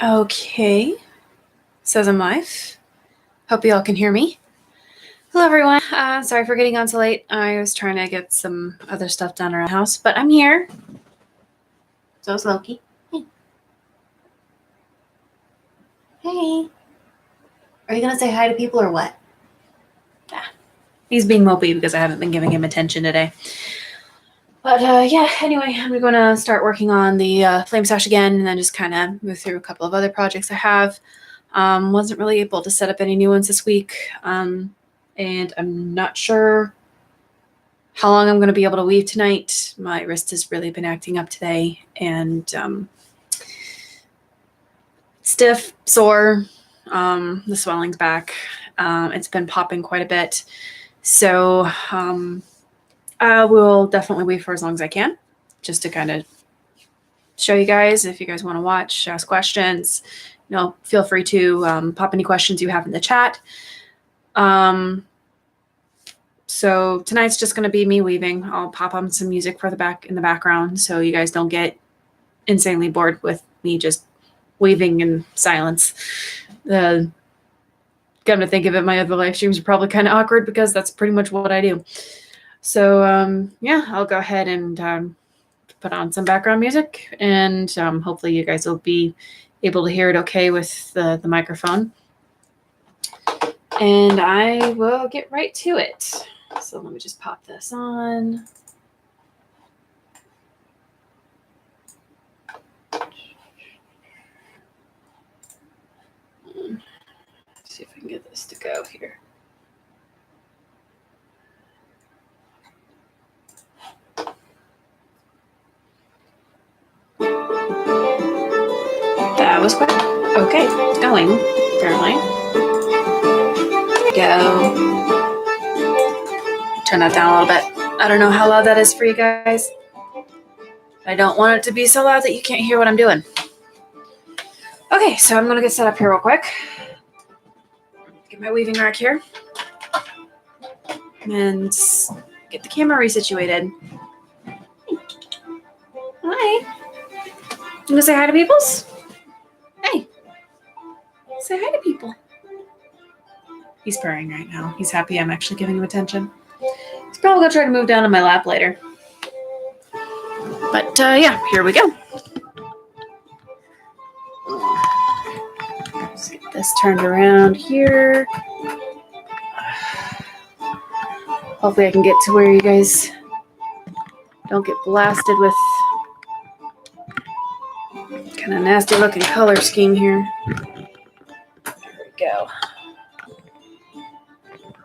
Okay, says I'm live. Hope you all can hear me. Hello, everyone. Sorry for getting on so late. I was trying to get some other stuff done around the house, but I'm here. So is Loki. Hey. Hey. Are you going to say hi to people or what? Yeah. He's being mopey because I haven't been giving him attention today. But yeah, anyway, I'm going to start working on the Flame Sash again and then just kind of move through a couple of other projects I have. Wasn't really able to set up any new ones this week. And I'm not sure how long I'm going to be able to weave tonight. My wrist has really been acting up today and stiff, sore. The swelling's back. It's been popping quite a bit. So I will definitely weave for as long as I can, just to kind of show you guys. If you guys want to watch, ask questions, feel free to pop any questions you have in the chat. So tonight's just going to be me weaving. I'll pop on some music for in the background so you guys don't get insanely bored with me just weaving in silence. Come to think of it, my other live streams are probably kind of awkward because that's pretty much what I do. So yeah, I'll go ahead and put on some background music, and hopefully you guys will be able to hear it okay with the microphone. And I will get right to it. So let me just pop this on. See if I can get this to go here. That was quick. Okay, it's going, apparently. There we go. Turn that down a little bit. I don't know how loud that is for you guys. I don't want it to be so loud that you can't hear what I'm doing. Okay, so I'm going to get set up here real quick. Get my weaving rack here. And get the camera resituated. Hi. You going to say hi to peoples? Hey. Say hi to people. He's purring right now. He's happy I'm actually giving him attention. He's probably going to try to move down on my lap later. But yeah, here we go. Let's get this turned around here. Hopefully I can get to where you guys don't get blasted with kind of nasty looking color scheme here. There we go.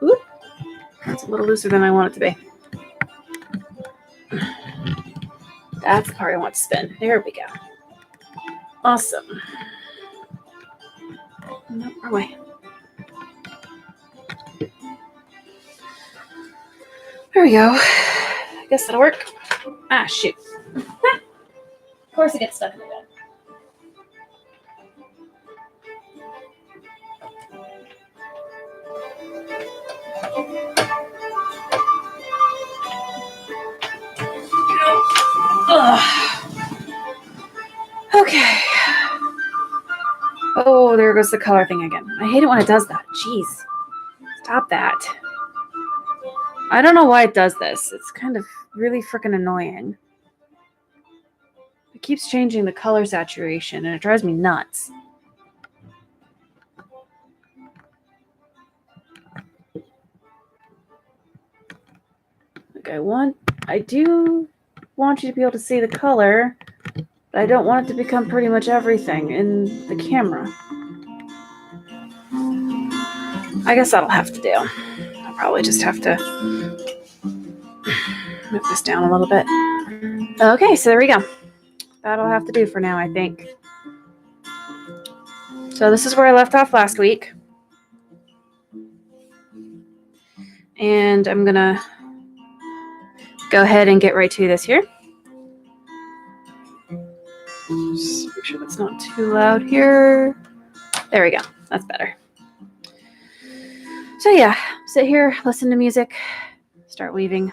Whoop. That's a little looser than I want it to be. That's the part I want to spin. There we go. Awesome. No, wrong way. There we go. I guess that'll work. Ah, shoot. Of course it gets stuck in the bed. Okay. Oh, there goes the color thing again. I hate it when it does that. Jeez. Stop that. I don't know why it does this. It's kind of really freaking annoying. It keeps changing the color saturation and it drives me nuts. Like I do want you to be able to see the color, but I don't want it to become pretty much everything in the camera. I guess that'll have to do. I'll probably just have to move this down a little bit. Okay, so there we go. That'll have to do for now, I think. So this is where I left off last week. And I'm going to go ahead and get right to this here. Just make sure that's not too loud here. There we go. That's better. So yeah, sit here, listen to music, start weaving.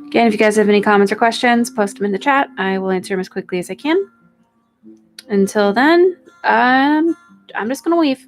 Again, if you guys have any comments or questions, post them in the chat. I will answer them as quickly as I can. Until then, I'm just gonna weave.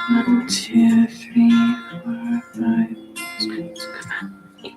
One, two, three, 4, 5, 6, 7, 8.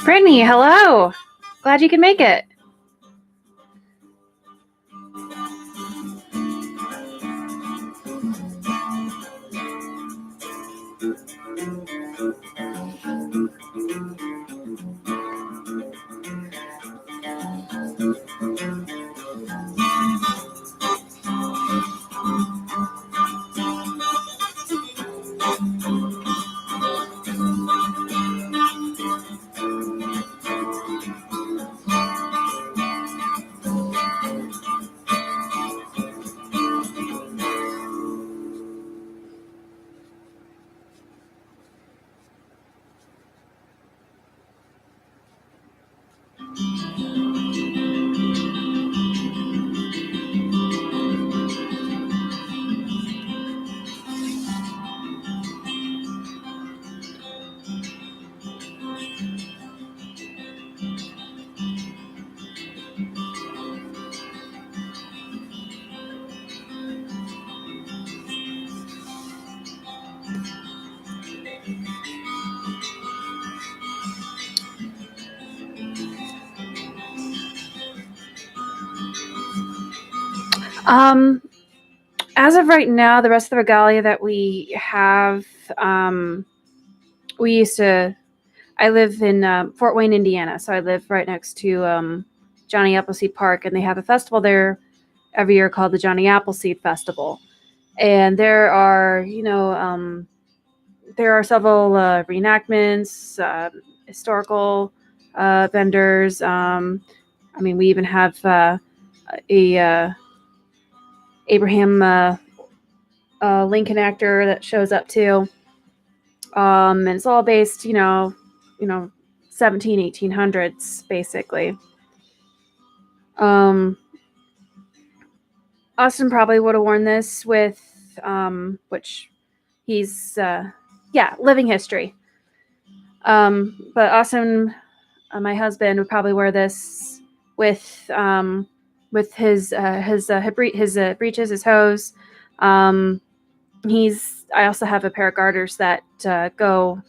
Brittany, hello. Glad you could make it. As of right now, the rest of the regalia that we have, I live in Fort Wayne, Indiana, so I live right next to Johnny Appleseed Park, and they have a festival there every year called the Johnny Appleseed Festival. And there are, there are several reenactments, historical vendors. We even have a Abraham Lincoln actor that shows up too. And it's all based, 1800s, basically. Austin probably would have worn this with, which he's, living history. But Austin, my husband, would probably wear this with his breeches, his hose. I also have a pair of garters that I'm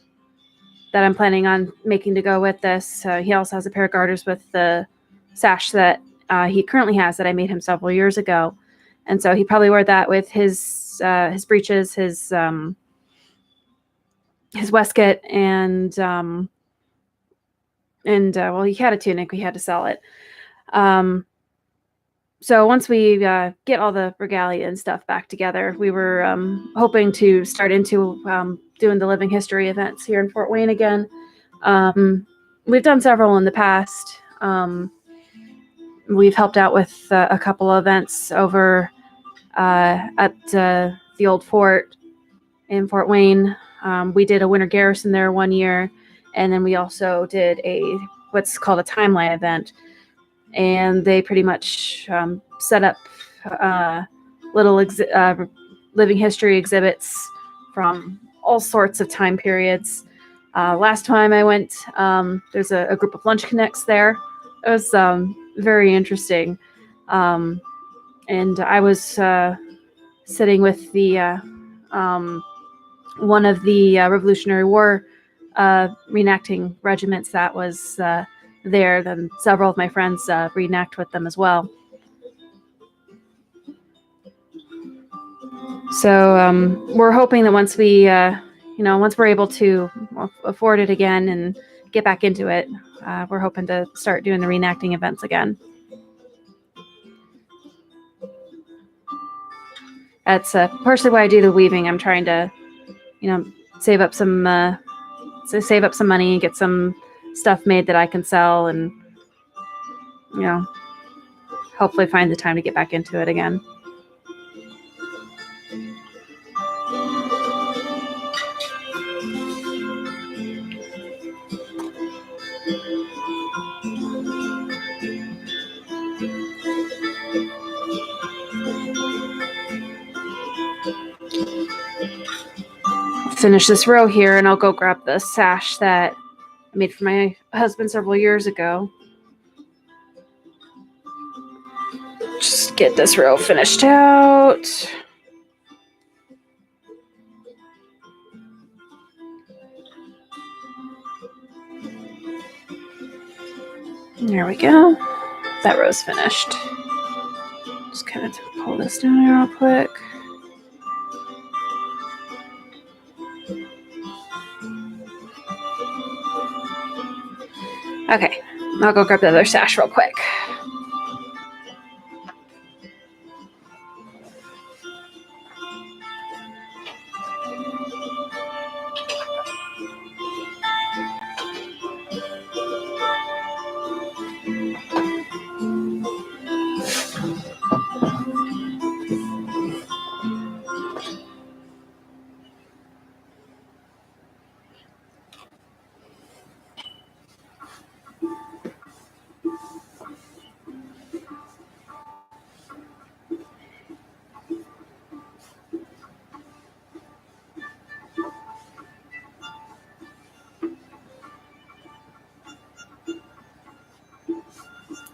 planning on making to go with this. He also has a pair of garters with the sash that he currently has that I made him several years ago. And so he probably wore that with his breeches, his waistcoat, and he had a tunic. We had to sell it. So once we get all the regalia and stuff back together, we were hoping to start into doing the living history events here in Fort Wayne again. We've done several in the past. We've helped out with a couple of events over at the old fort in Fort Wayne. We did a winter garrison there one year, and then we also did what's called a timeline event. And they pretty much set up little living history exhibits from all sorts of time periods. Last time I went, there's a group of lunch connects there. It was very interesting. And I was sitting with the one of the Revolutionary War reenacting regiments that was there. Then several of my friends reenact with them as well. So we're hoping that once we're able to afford it again and get back into it, we're hoping to start doing the reenacting events again. That's partially why I do the weaving. I'm trying to, save up some money and get some stuff made that I can sell, and hopefully find the time to get back into it again. Finish this row here, and I'll go grab the sash that I made for my husband several years ago. just get this row finished out. There we go. That row's finished. Just kind of pull this down here real quick. Okay, I'll go grab the other sash real quick.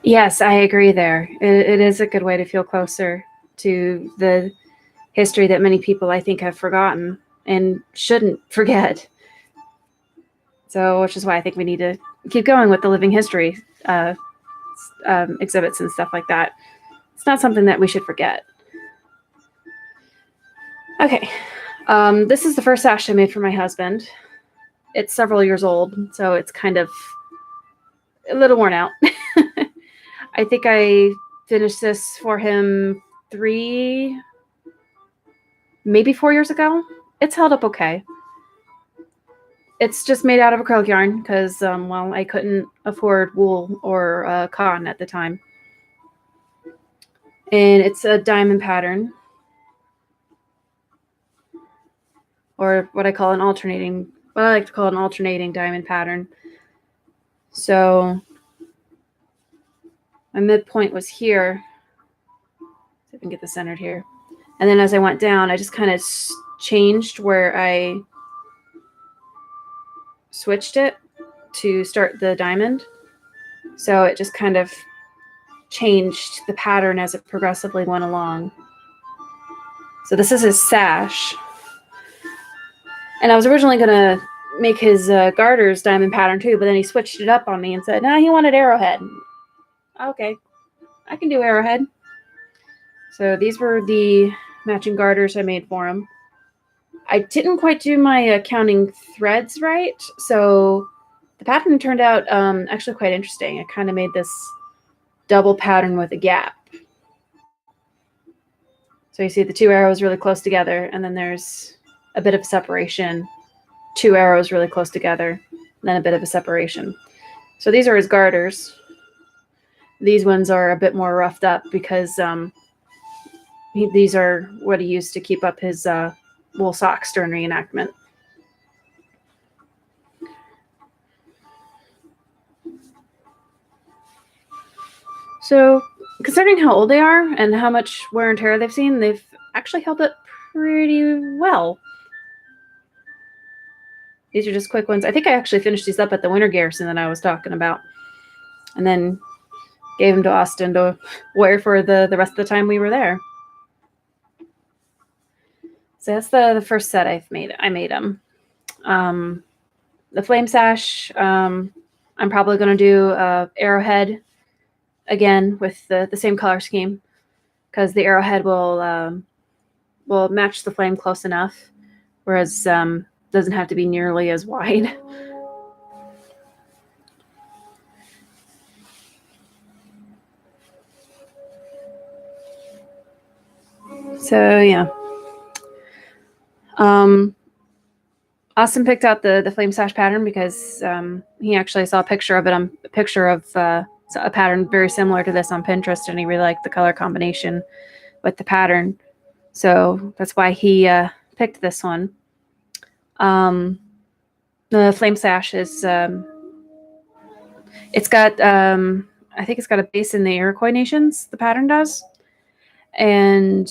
Yes, I agree there. It is a good way to feel closer to the history that many people, I think, have forgotten and shouldn't forget. So, which is why I think we need to keep going with the living history exhibits and stuff like that. It's not something that we should forget. Okay, this is the first sash I made for my husband. It's several years old, so it's kind of a little worn out. I think I finished this for him 3, maybe 4 years ago. It's held up okay. It's just made out of acrylic yarn because, well, I couldn't afford wool or cotton at the time. And it's a diamond pattern, or what I like to call an alternating diamond pattern. So my midpoint was here. See if I can get this centered here. And then as I went down, I just kind of changed where I switched it to start the diamond. So it just kind of changed the pattern as it progressively went along. So this is his sash. And I was originally going to make his garters diamond pattern too, but then he switched it up on me and said, no, he wanted arrowhead. Okay, I can do arrowhead. So these were the matching garters I made for him. I didn't quite do my counting threads right, so the pattern turned out actually quite interesting. I kind of made this double pattern with a gap. So you see the 2 arrows really close together, and then there's a bit of separation. 2 arrows really close together, and then a bit of a separation. So these are his garters. These ones are a bit more roughed up because these are what he used to keep up his wool socks during reenactment. So considering how old they are and how much wear and tear they've seen, they've actually held up pretty well. These are just quick ones. I think I actually finished these up at the winter garrison that I was talking about, and then gave them to Austin to wear for the rest of the time we were there. So that's the first set I made them. The flame sash, I'm probably going to do arrowhead again with the same color scheme, because the arrowhead will match the flame close enough, whereas doesn't have to be nearly as wide. So yeah. Austin picked out the flame sash pattern because he actually saw a picture of a pattern very similar to this on Pinterest, and he really liked the color combination with the pattern. So that's why he picked this one. The flame sash is it's got I think it's got a base in the Iroquois nations, the pattern does, and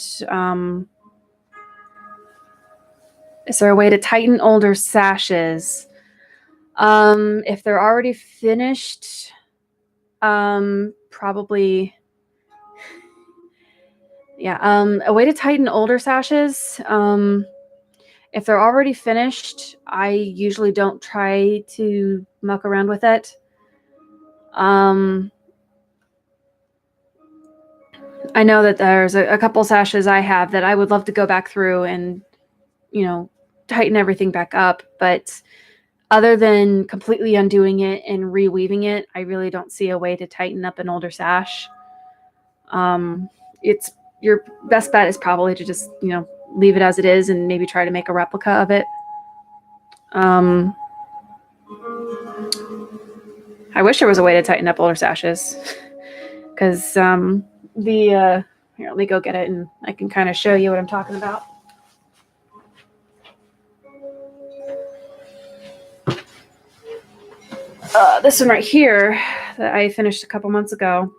is there a way to tighten older sashes? If they're already finished, probably Yeah, a way to tighten older sashes. If they're already finished, I usually don't try to muck around with it. I know that there's a couple sashes I have that I would love to go back through and, tighten everything back up. But other than completely undoing it and reweaving it, I really don't see a way to tighten up an older sash. It's your best bet is probably to just, leave it as it is and maybe try to make a replica of it. I wish there was a way to tighten up older sashes, because here, let me go get it and I can kind of show you what I'm talking about. This one right here that I finished a couple months ago.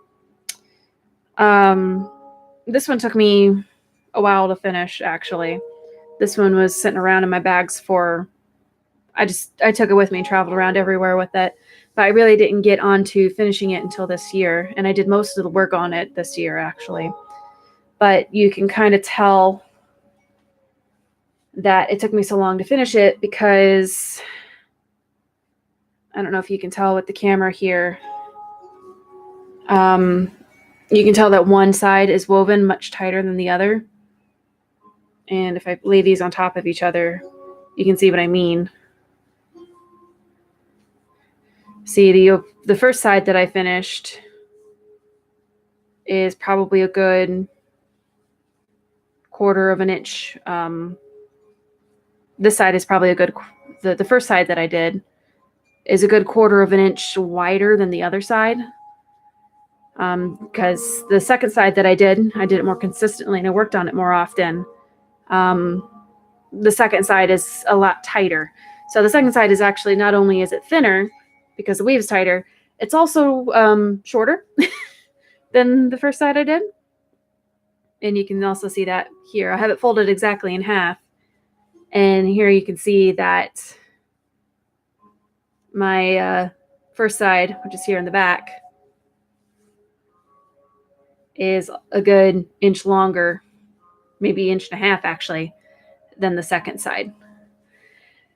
This one took me a while to finish, actually. This one was sitting around in my bags I took it with me and traveled around everywhere with it. But I really didn't get on to finishing it until this year. And I did most of the work on it this year, actually. But you can kind of tell that it took me so long to finish it because I don't know if you can tell with the camera here. You can tell that one side is woven much tighter than the other. And if I lay these on top of each other, you can see what I mean. See, the first side that I finished is probably a good 1/4 of an inch. This side is probably a good, the first side that I did is a good 1/4 of an inch wider than the other side. Because the second side that I did it more consistently and I worked on it more often. The second side is a lot tighter. So the second side is actually, not only is it thinner because the weave is tighter, it's also shorter than the first side I did. And you can also see that here. I have it folded exactly in half. And here you can see that my first side, which is here in the back, is a good inch longer, maybe 1.5 inches actually, than the second side.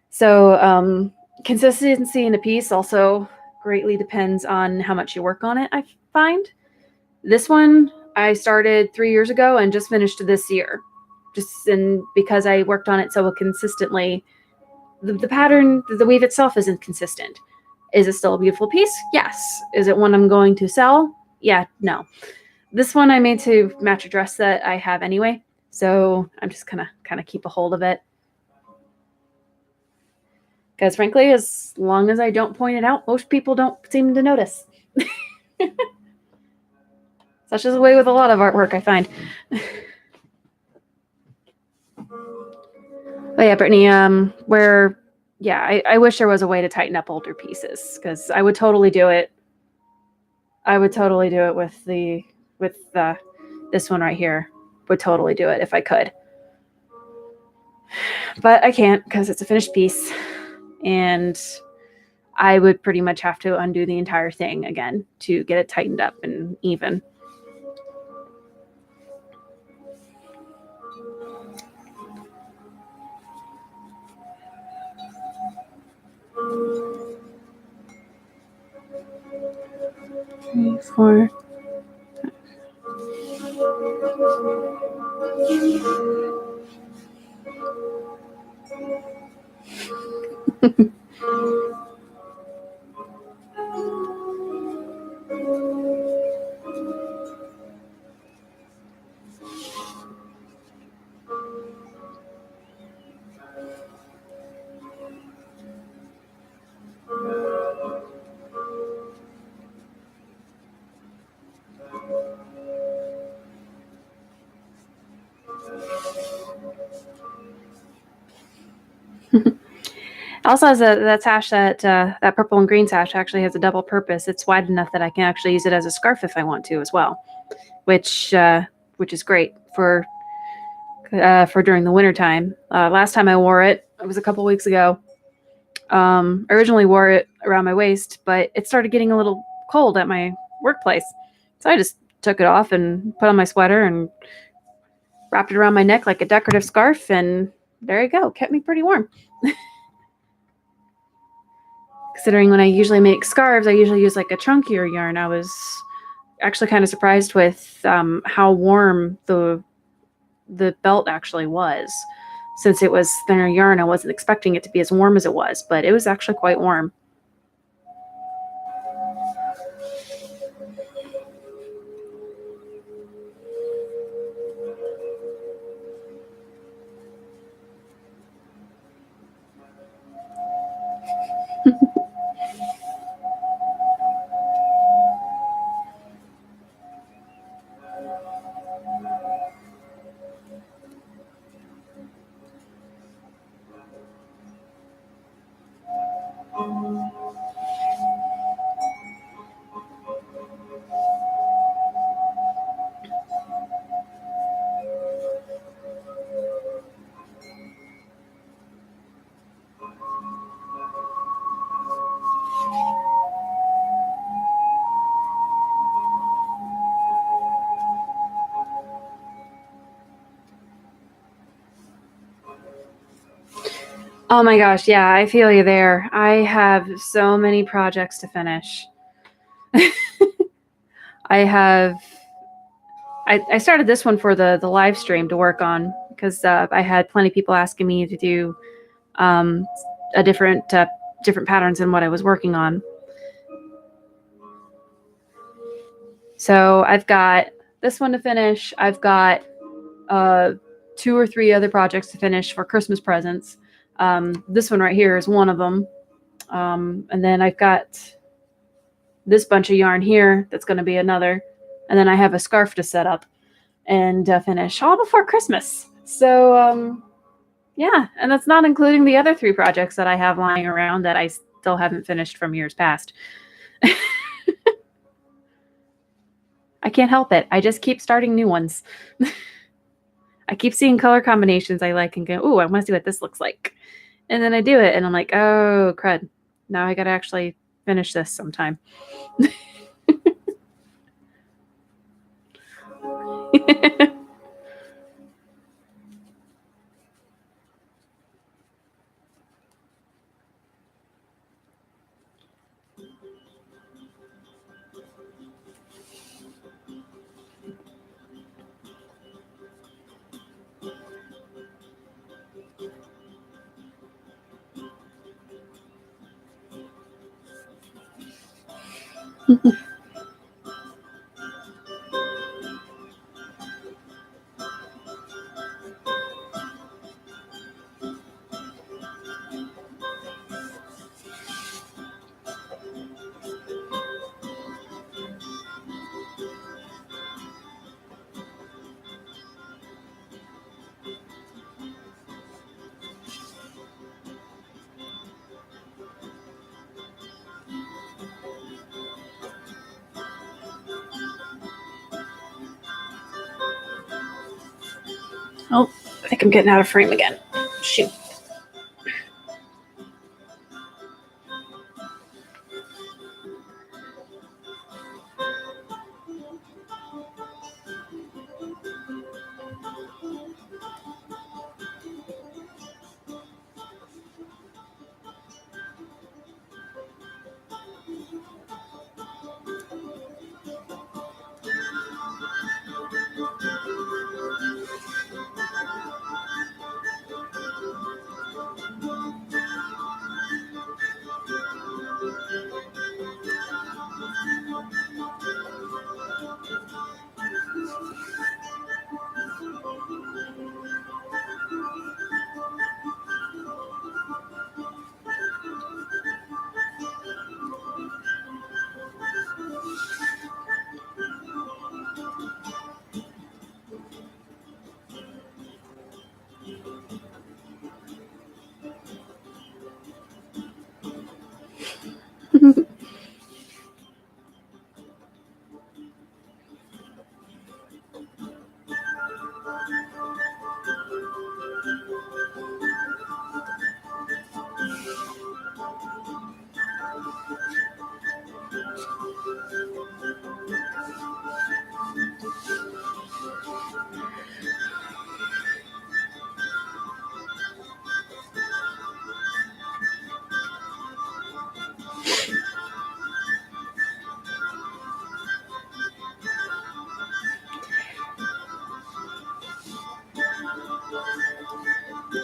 So consistency in a piece also greatly depends on how much you work on it, I find. This one I started 3 years ago and just finished this year. Because I worked on it so consistently, the pattern, the weave itself isn't consistent. Is it still a beautiful piece? Yes. Is it one I'm going to sell? Yeah, no. This one I made to match a dress that I have anyway, so I'm just gonna kind of keep a hold of it. Because frankly, as long as I don't point it out, most people don't seem to notice. Such is the way with a lot of artwork, I find. But yeah, Brittany, I wish there was a way to tighten up older pieces, because I would totally do it. I would totally do it with this one right here. Would totally do it if I could. But I can't, because it's a finished piece. And I would pretty much have to undo the entire thing again to get it tightened up and even. Three, 4. Also has that sash, that purple and green sash actually has a double purpose. It's wide enough that I can actually use it as a scarf if I want to as well, which is great for during the winter time. Last time I wore it was a couple weeks ago. I originally wore it around my waist, but it started getting a little cold at my workplace, so I just took it off and put on my sweater and wrapped it around my neck like a decorative scarf, and there you go. Kept me pretty warm. Considering when I usually make scarves, I usually use like a chunkier yarn. I was actually kind of surprised with how warm the belt actually was. Since it was thinner yarn, I wasn't expecting it to be as warm as it was, but it was actually quite warm. Oh my gosh, yeah, I feel you there. I have so many projects to finish. I started this one for the live stream to work on because I had plenty of people asking me to do a different patterns than what I was working on. So I've got this one to finish. I've got 2 or 3 other projects to finish for Christmas presents. This one right here is one of them. And then I've got this bunch of yarn here that's going to be another. And then I have a scarf to set up and finish all before Christmas. So, yeah, and that's not including the other 3 projects that I have lying around that I still haven't finished from years past. I can't help it. I just keep starting new ones. I keep seeing color combinations I like and go, ooh, I want to see what this looks like. And then I do it and I'm like, oh, crud. Now I got to actually finish this sometime. Oh, I think I'm getting out of frame again. Shoot.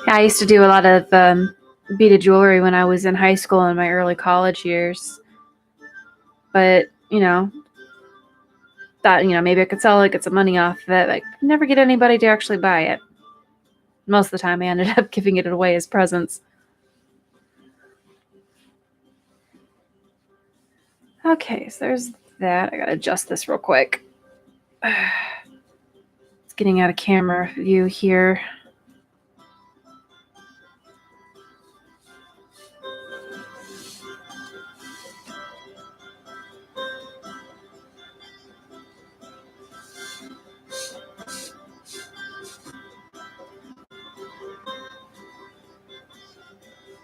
Yeah, I used to do a lot of beaded jewelry when I was in high school and my early college years. But, thought, maybe I could sell it, get some money off of it. Like, never get anybody to actually buy it. Most of the time, I ended up giving it away as presents. Okay, so there's that. I gotta adjust this real quick. It's getting out of camera view here.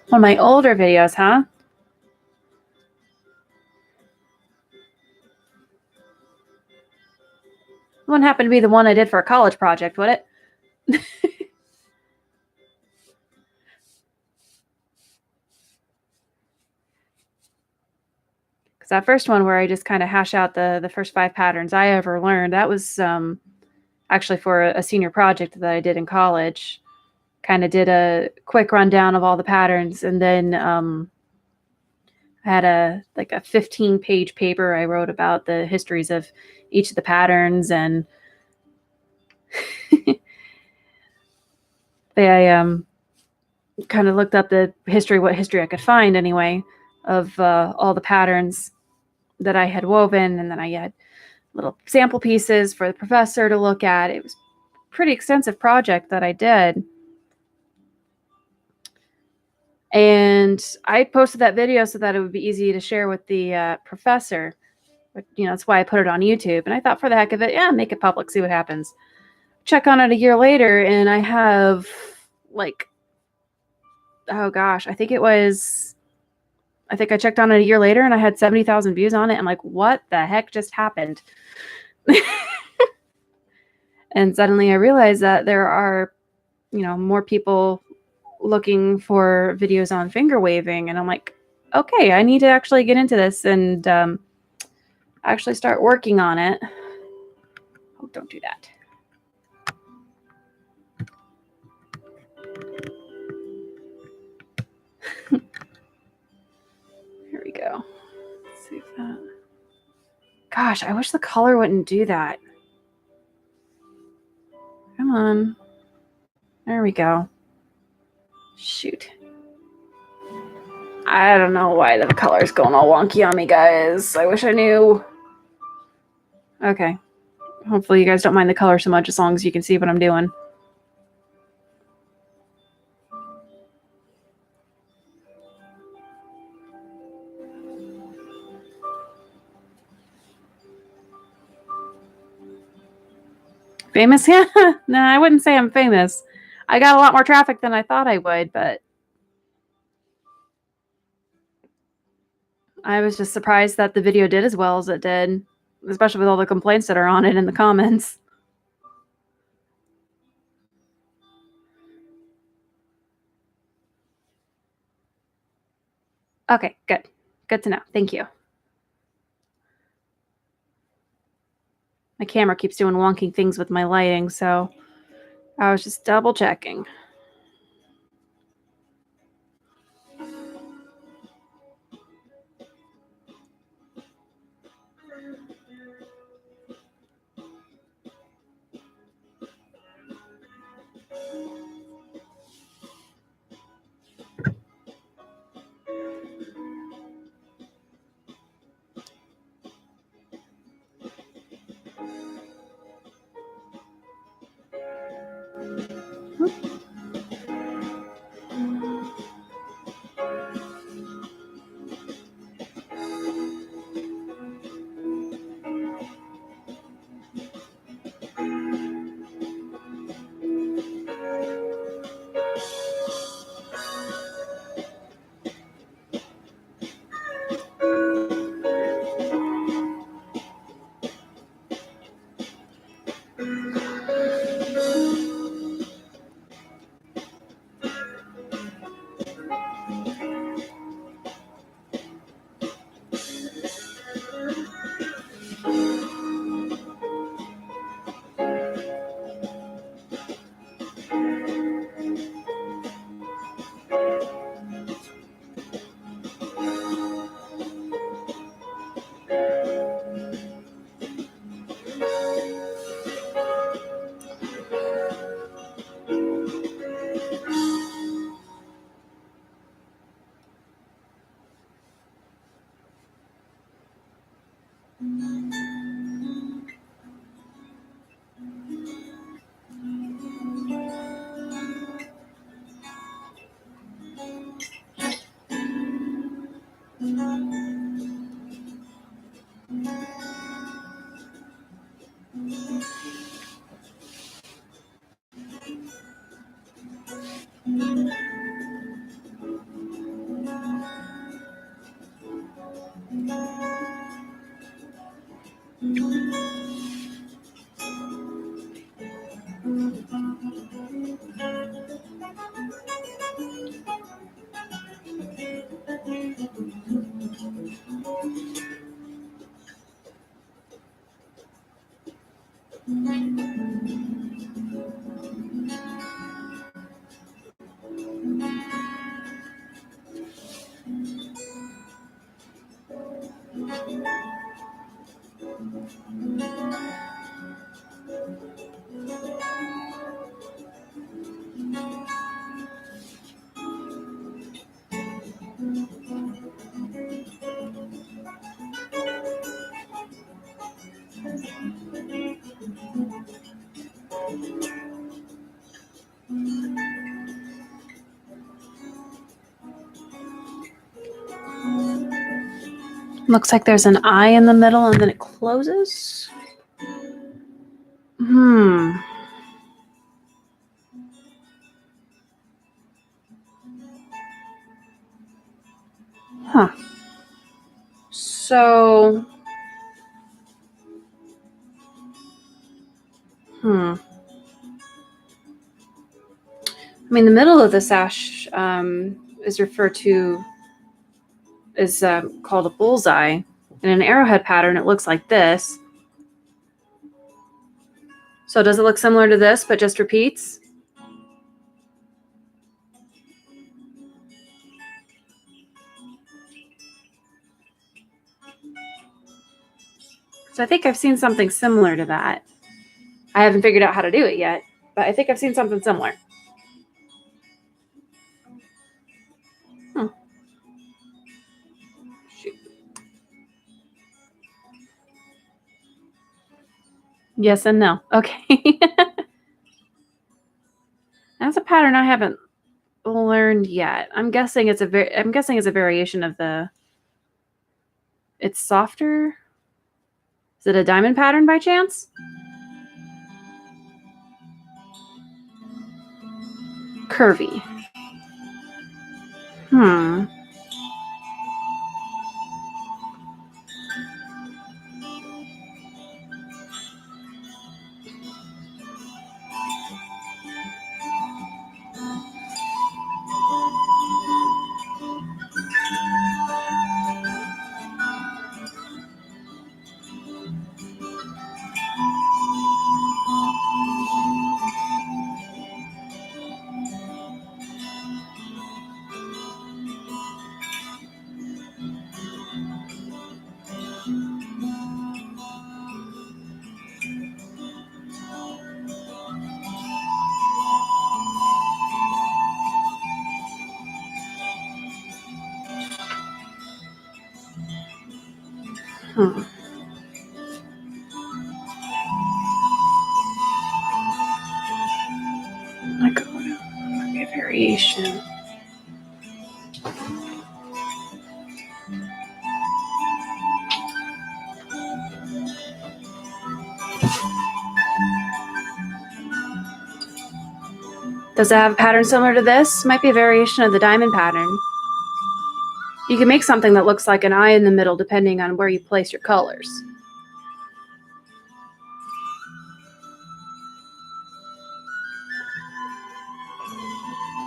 One of my older videos, huh? Wouldn't happen to be the one I did for a college project, would it? Because that first one where I just kind of hash out the first 5 patterns I ever learned, that was actually for a senior project that I did in college. Kind of did a quick rundown of all the patterns, and then I had a 15-page paper I wrote about the histories of each of the patterns, and I kind of looked up the history, what history I could find anyway, of all the patterns that I had woven, and then I had little sample pieces for the professor to look at. It was a pretty extensive project that I did. And I posted that video so that it would be easy to share with the professor. But, that's why I put it on YouTube. And I thought, for the heck of it, make it public, see what happens. Check on it a year later, and I have, oh gosh, I think I checked on it a year later, and I had 70,000 views on it. I'm like, what the heck just happened? And suddenly I realized that there are, more people looking for videos on finger waving, and I'm like, okay, I need to actually get into this and actually start working on it. Oh, don't do that. Here we go. Let's see if that. Gosh, I wish the color wouldn't do that. Come on. There we go. Shoot. I don't know why the color's going all wonky on me, guys. I wish I knew. Okay. Hopefully you guys don't mind the color so much, as long as you can see what I'm doing. Famous? Yeah. No, I wouldn't say I'm famous. I got a lot more traffic than I thought I would, but I was just surprised that the video did as well as it did, especially with all the complaints that are on it in the comments. Okay, good. Good to know. Thank you. My camera keeps doing wonky things with my lighting, so I was just double checking. Looks like there's an eye in the middle and then it closes. Huh. So, I mean, the middle of the sash is referred to is called a bullseye. In an arrowhead pattern, it looks like this. So does it look similar to this, but just repeats? So I think I've seen something similar to that. I haven't figured out how to do it yet, but I think I've seen something similar. Shoot. Yes and no. Okay. That's a pattern I haven't learned yet. I'm guessing it's a variation of the. It's softer. Is it a diamond pattern by chance? Curvy. Like a variation. Does it have a pattern similar to this? Might be a variation of the diamond pattern. You can make something that looks like an eye in the middle depending on where you place your colors.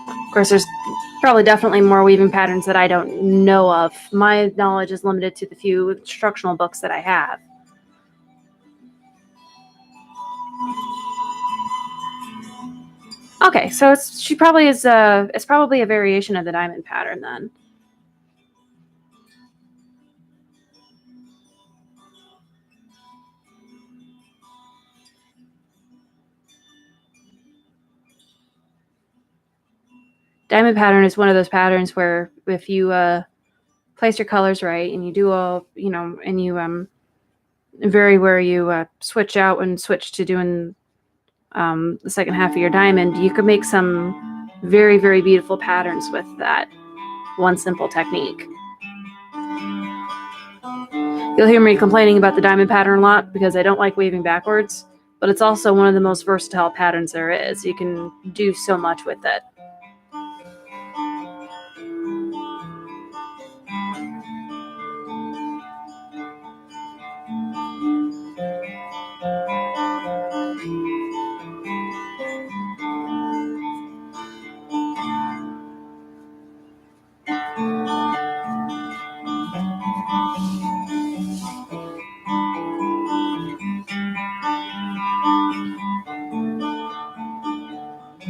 Of course, there's probably definitely more weaving patterns that I don't know of. My knowledge is limited to the few instructional books that I have. Okay, so it's probably a variation of the diamond pattern then. Diamond pattern is one of those patterns where if you place your colors right and you do and you vary where you switch out and switch to doing the second half of your diamond, you could make some very, very beautiful patterns with that one simple technique. You'll hear me complaining about the diamond pattern a lot because I don't like weaving backwards, but it's also one of the most versatile patterns there is. You can do so much with it.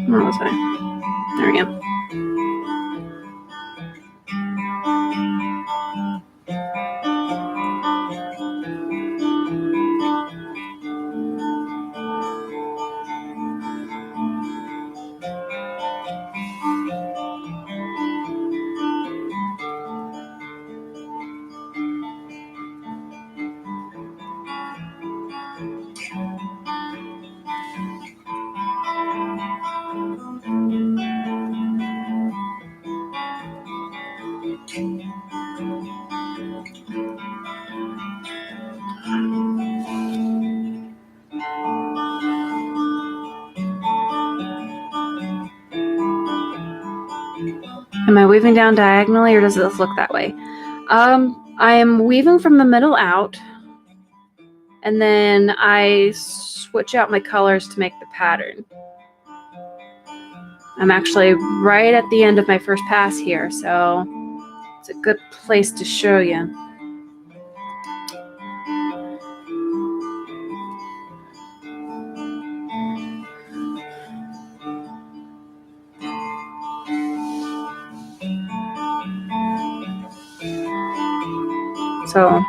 Oh, this way. There we go. Am I weaving down diagonally, or does this look that way? I am weaving from the middle out, and then I switch out my colors to make the pattern. I'm actually right at the end of my first pass here, so it's a good place to show you. So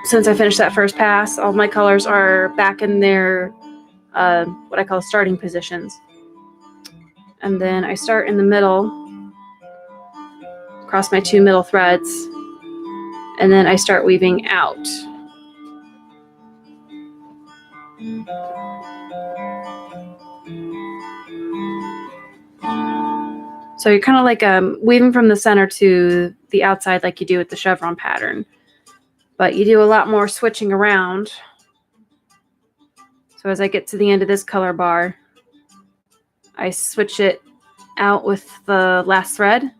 since I finished that first pass, all my colors are back in their what I call starting positions. And then I start in the middle, across my 2 middle threads, and then I start weaving out. So you're kind of like weaving from the center to the outside like you do with the chevron pattern. But you do a lot more switching around. So as I get to the end of this color bar, I switch it out with the last thread,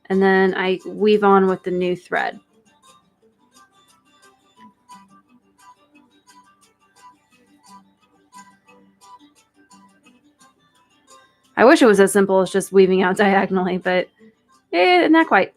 and then I weave on with the new thread. I wish it was as simple as just weaving out diagonally, but not quite.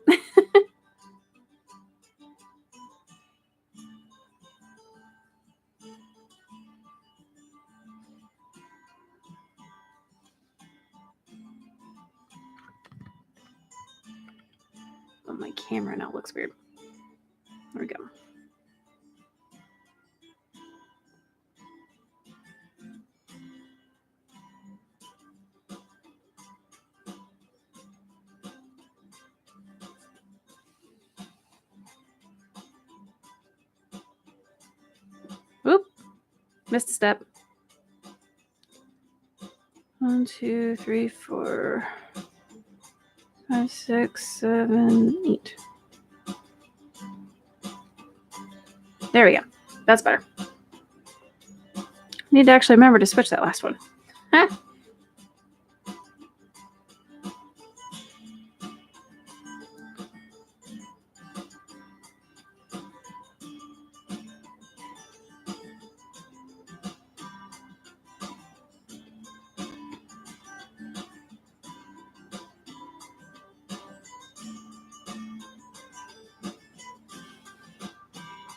Oh, my camera now looks weird. There we go. Oop, missed a step. 1, 2, 3, 4, 5, 6, 7, 8. There we go. That's better. Need to actually remember to switch that last one. Huh.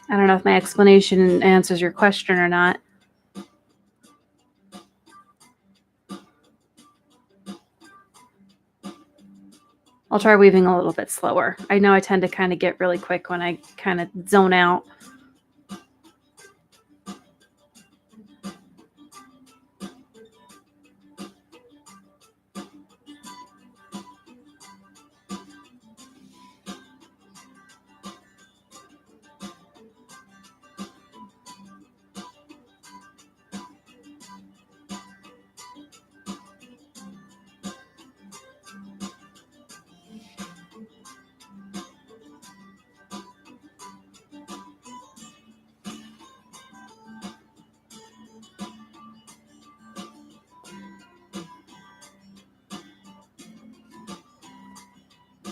I don't know if my explanation answers your question or not. I'll try weaving a little bit slower. I know I tend to kind of get really quick when I kind of zone out.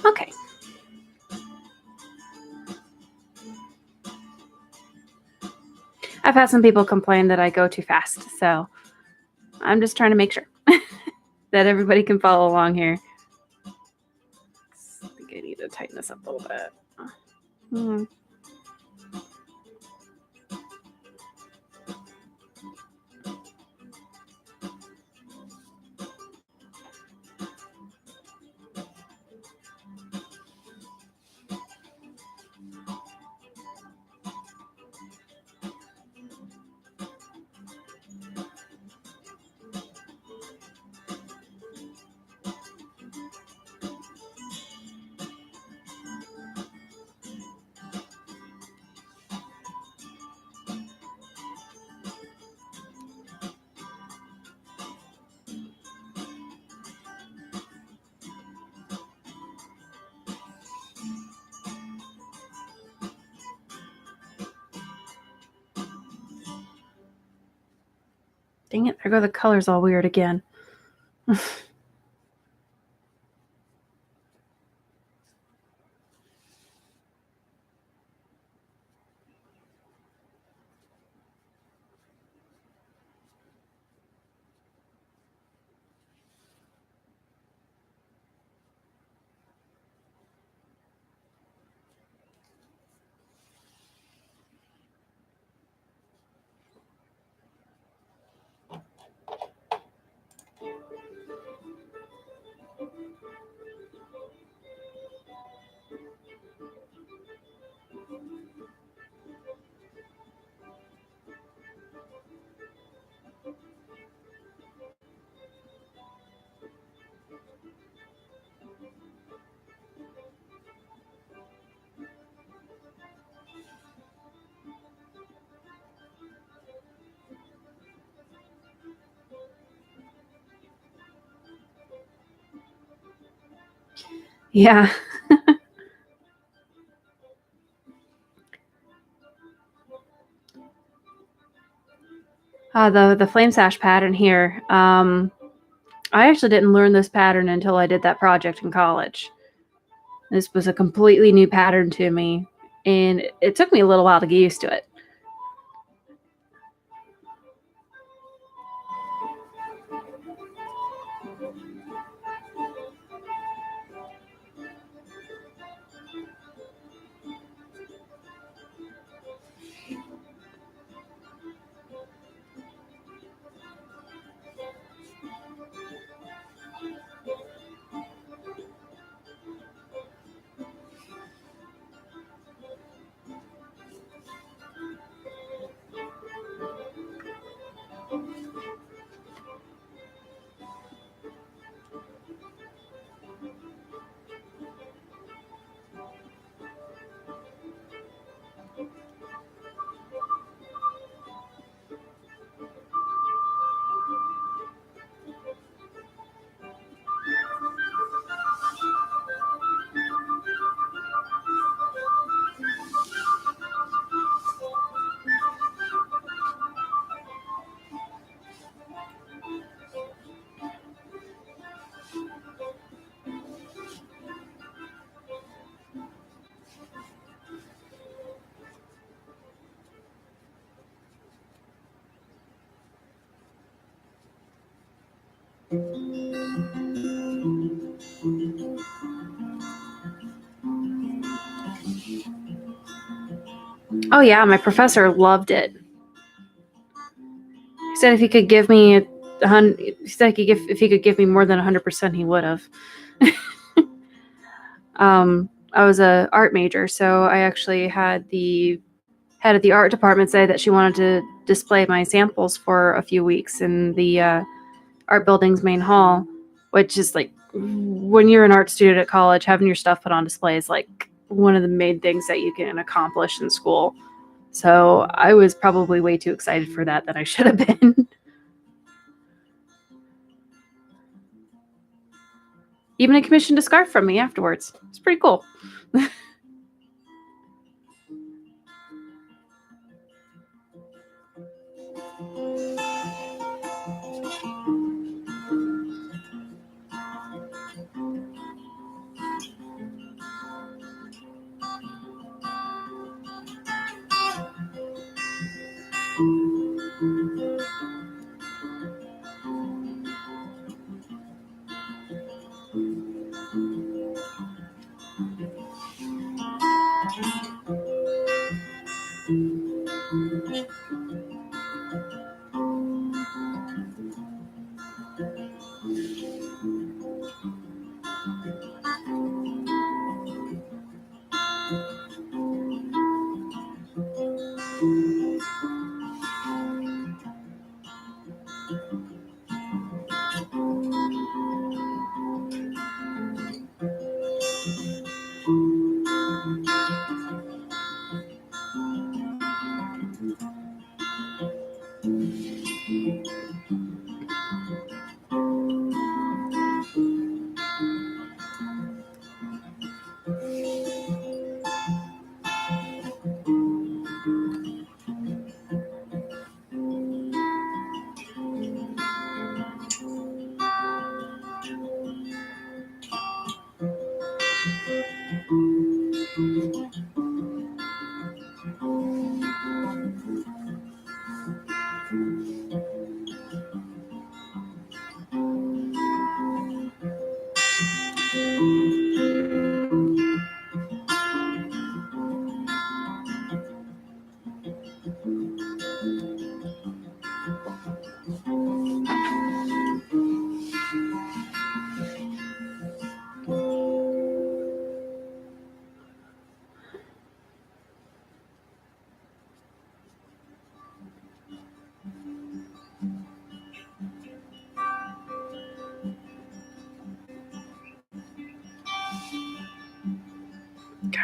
Okay. I've had some people complain that I go too fast, so I'm just trying to make sure that everybody can follow along here. I think I need to tighten this up a little bit. Dang it, there go the colors all weird again. Yeah. The flame sash pattern here. I actually didn't learn this pattern until I did that project in college. This was a completely new pattern to me, and it took me a little while to get used to it. Oh yeah, my professor loved it. He said if he could give me if he could give me more than 100%, he would have. I was a art major, so I actually had the head of the art department say that she wanted to display my samples for a few weeks in the art building's main hall, which is like, when you're an art student at college, having your stuff put on display is like one of the main things that you can accomplish in school. So I was probably way too excited for that than I should have been. Even a commissioned a scarf from me afterwards. It's pretty cool.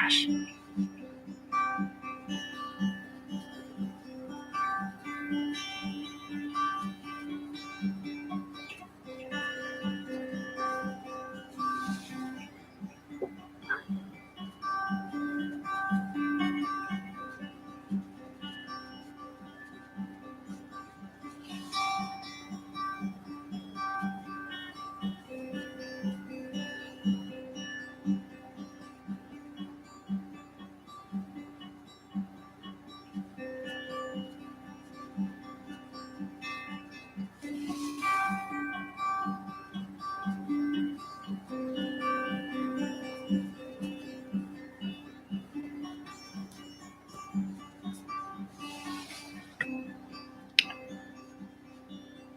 gosh.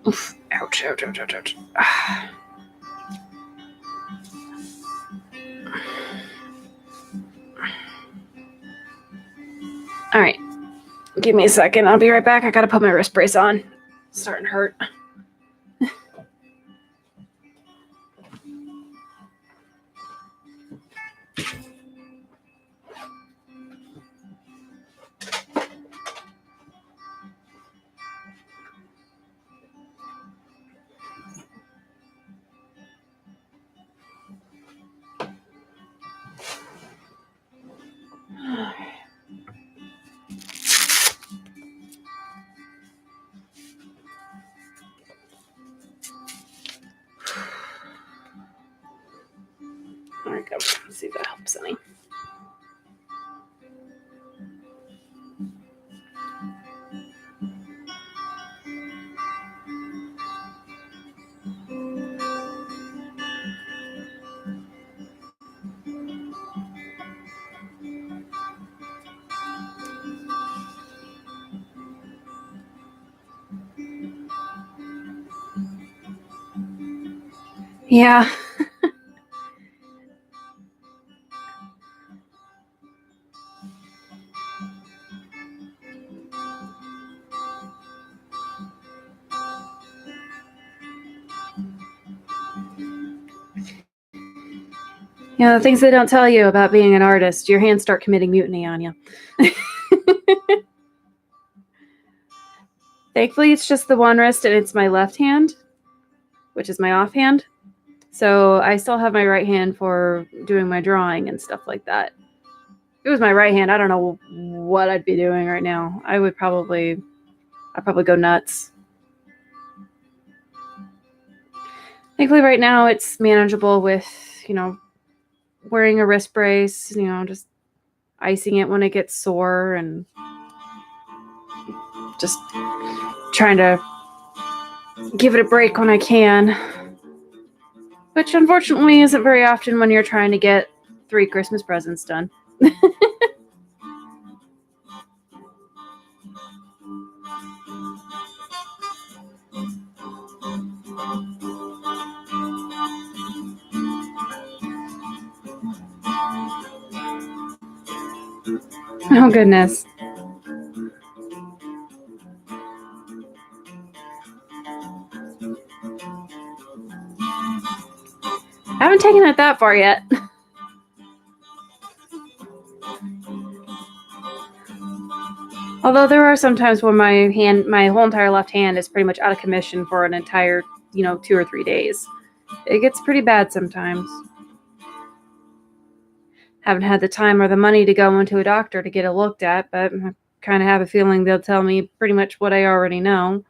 Oof. Ouch, ouch, ouch, ouch, ouch. Ah. All right. Give me a second. I'll be right back. I got to put my wrist brace on. It's starting to hurt. There we go. Let's see if that helps any. Yeah. Yeah, the things they don't tell you about being an artist, your hands start committing mutiny on you. Thankfully, it's just the one wrist, and it's my left hand, which is my offhand. So I still have my right hand for doing my drawing and stuff like that. If it was my right hand, I don't know what I'd be doing right now. I'd probably go nuts. Thankfully, right now, it's manageable with, wearing a wrist brace, just icing it when it gets sore and just trying to give it a break when I can, which unfortunately isn't very often when you're trying to get 3 Christmas presents done. Oh, goodness. I haven't taken it that far yet. Although there are some times when my whole entire left hand is pretty much out of commission for an entire, 2 or 3 days. It gets pretty bad sometimes. Haven't had the time or the money to go into a doctor to get it looked at, but I kind of have a feeling they'll tell me pretty much what I already know.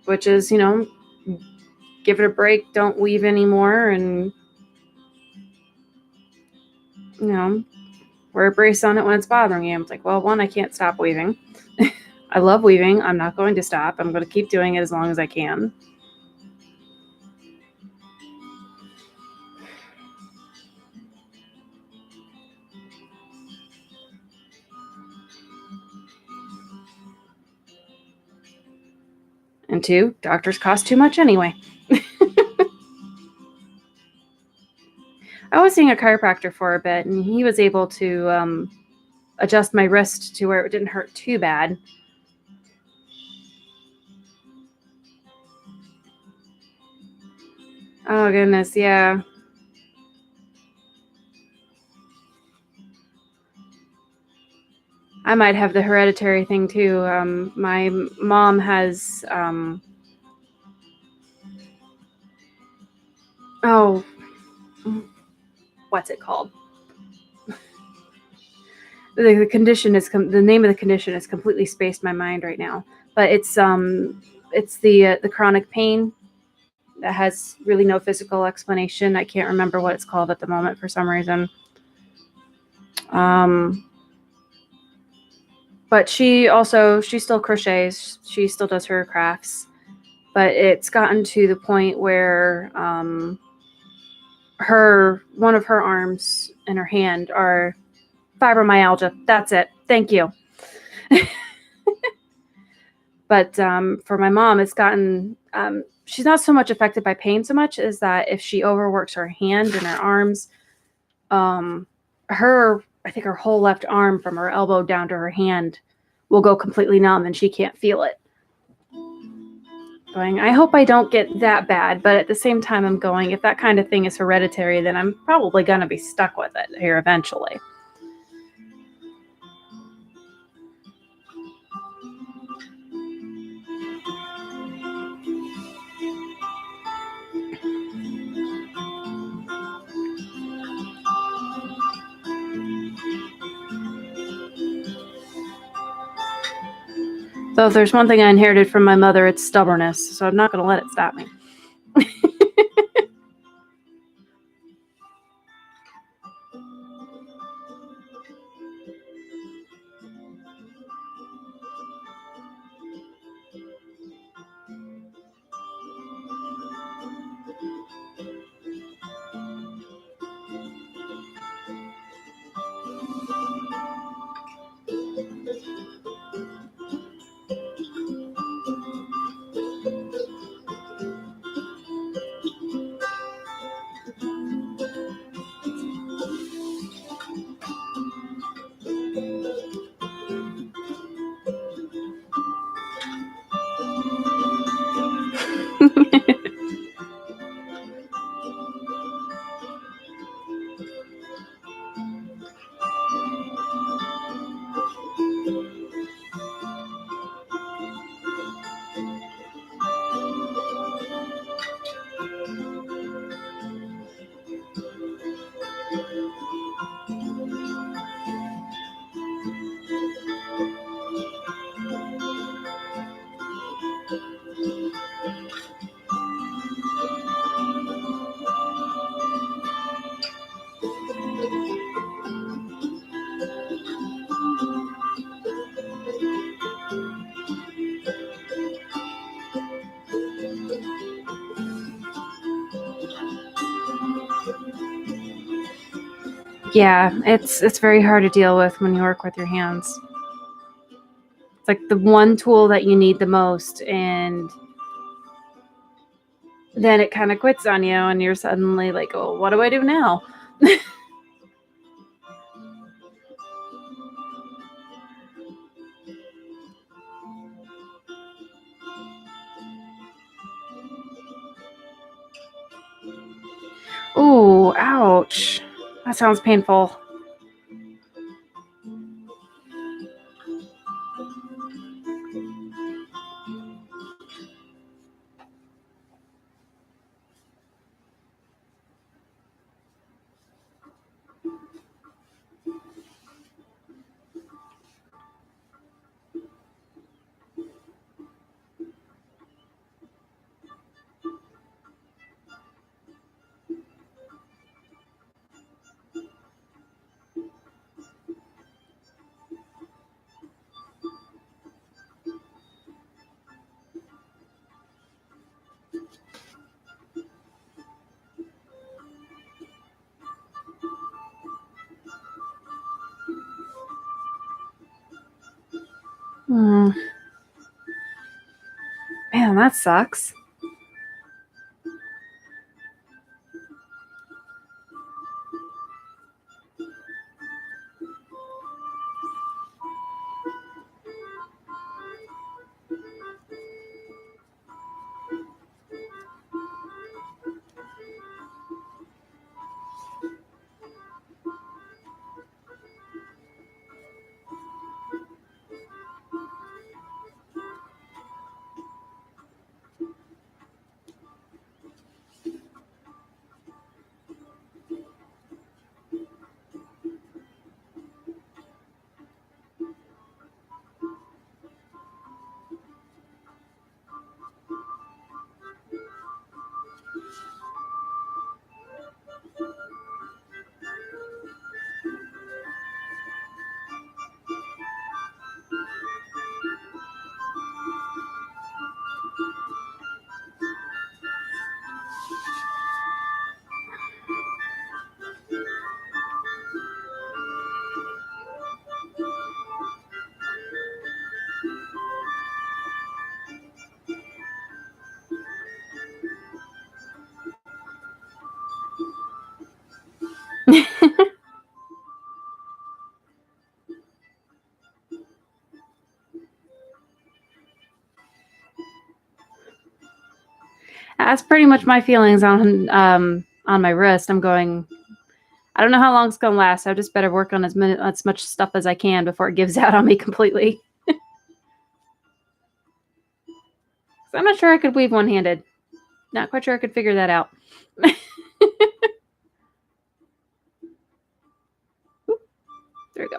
Which is, give it a break, don't weave anymore, and, wear a brace on it when it's bothering you. It's like, well, one, I can't stop weaving. I love weaving. I'm not going to stop. I'm going to keep doing it as long as I can. And 2, doctors cost too much anyway. I was seeing a chiropractor for a bit, and he was able to adjust my wrist to where it didn't hurt too bad. Oh, goodness, yeah. I might have the hereditary thing, too. My mom has... oh, what's it called? The condition is the name of the condition is completely spaced my mind right now, but it's the chronic pain that has really no physical explanation. I can't remember what it's called at the moment for some reason. But she still crochets. She still does her crafts, but it's gotten to the point where one of her arms and her hand are fibromyalgia. That's it. Thank you. But for my mom, it's gotten, she's not so much affected by pain so much as that if she overworks her hand and her arms, I think her whole left arm from her elbow down to her hand will go completely numb and she can't feel it. Going, I hope I don't get that bad, but at the same time I'm going, if that kind of thing is hereditary, then I'm probably going to be stuck with it here eventually. So if there's one thing I inherited from my mother, it's stubbornness. So I'm not going to let it stop me. Yeah, it's very hard to deal with when you work with your hands. It's like the one tool that you need the most, and then it kind of quits on you, and you're suddenly like, oh, what do I do now? Ooh, ouch. That sounds painful. Man, that sucks. That's pretty much my feelings on my wrist. I'm going, I don't know how long it's going to last. I just better work on as much stuff as I can before it gives out on me completely. I'm not sure I could weave one-handed. Not quite sure I could figure that out. There we go.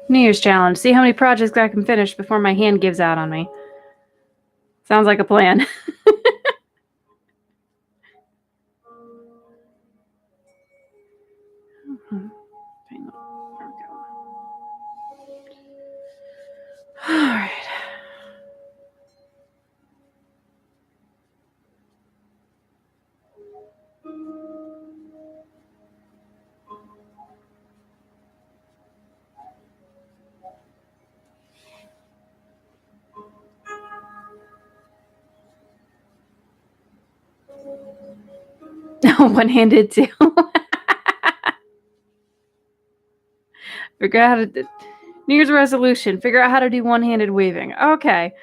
New Year's challenge. See how many projects I can finish before my hand gives out on me. Sounds like a plan. All right. One-handed too. Figure out how to... New Year's resolution. Figure out how to do one-handed weaving. Okay.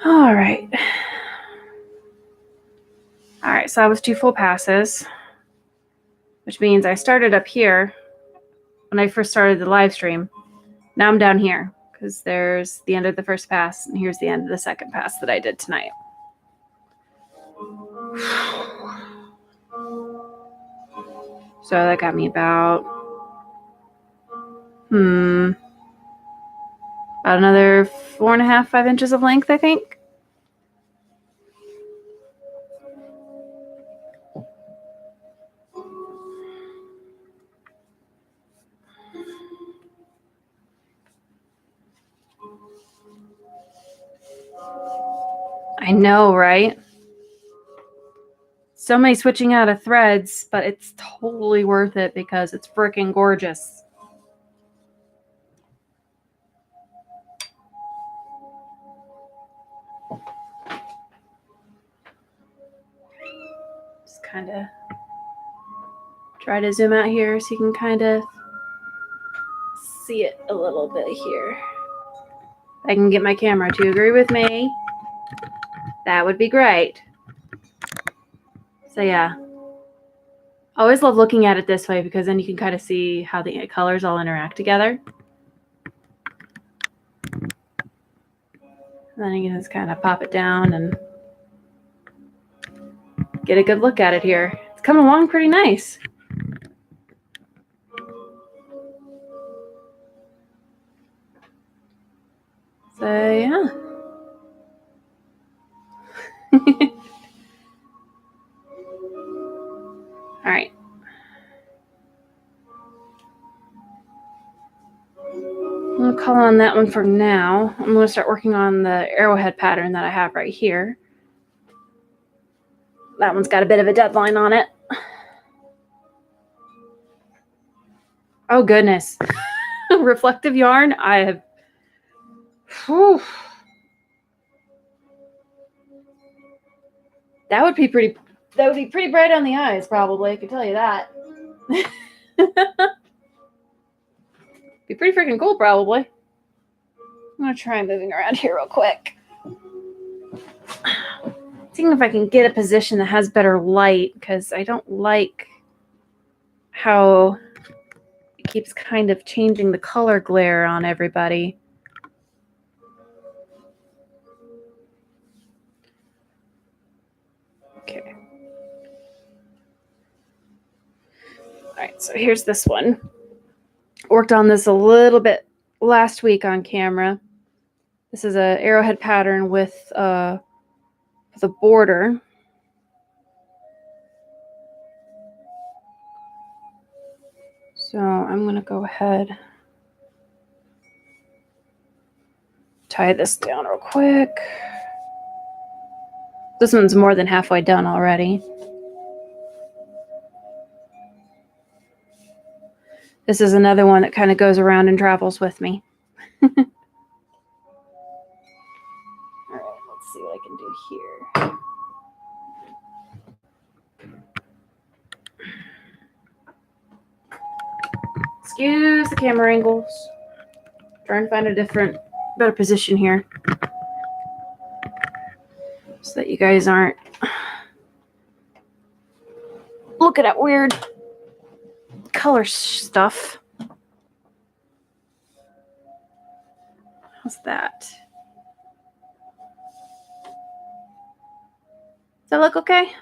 All right. All right, so that was 2 full passes, which means I started up here when I first started the live stream. Now I'm down here because there's the end of the first pass, and here's the end of the second pass that I did tonight. So that got me about another 4.5, 5 inches of length, I think. I know, right? So many switching out of threads, but it's totally worth it because it's freaking gorgeous. Just kind of try to zoom out here so you can kind of see it a little bit here. I can get my camera to agree with me. That would be great. So yeah, I always love looking at it this way because then you can kind of see how the colors all interact together. And then you can just kind of pop it down and get a good look at it here. It's coming along pretty nice. So, yeah. All right. I'm going to call on that one for now. I'm going to start working on the arrowhead pattern that I have right here. That one's got a bit of a deadline on it. Oh, goodness. Reflective yarn. I have... Whew. That would be pretty bright on the eyes, probably. I can tell you that. Be pretty freaking cool, probably. I'm going to try moving around here real quick. Seeing if I can get a position that has better light, because I don't like how it keeps kind of changing the color glare on everybody. Okay. All right, so here's this one. Worked on this a little bit last week on camera. This is an arrowhead pattern with a border. So I'm going to go ahead, tie this down real quick. This one's more than halfway done already. This is another one that kind of goes around and travels with me. All right, let's see what I can do here. Excuse the camera angles. Try and find a better position here, so that you guys aren't looking at weird color stuff. How's that? Does that look okay? I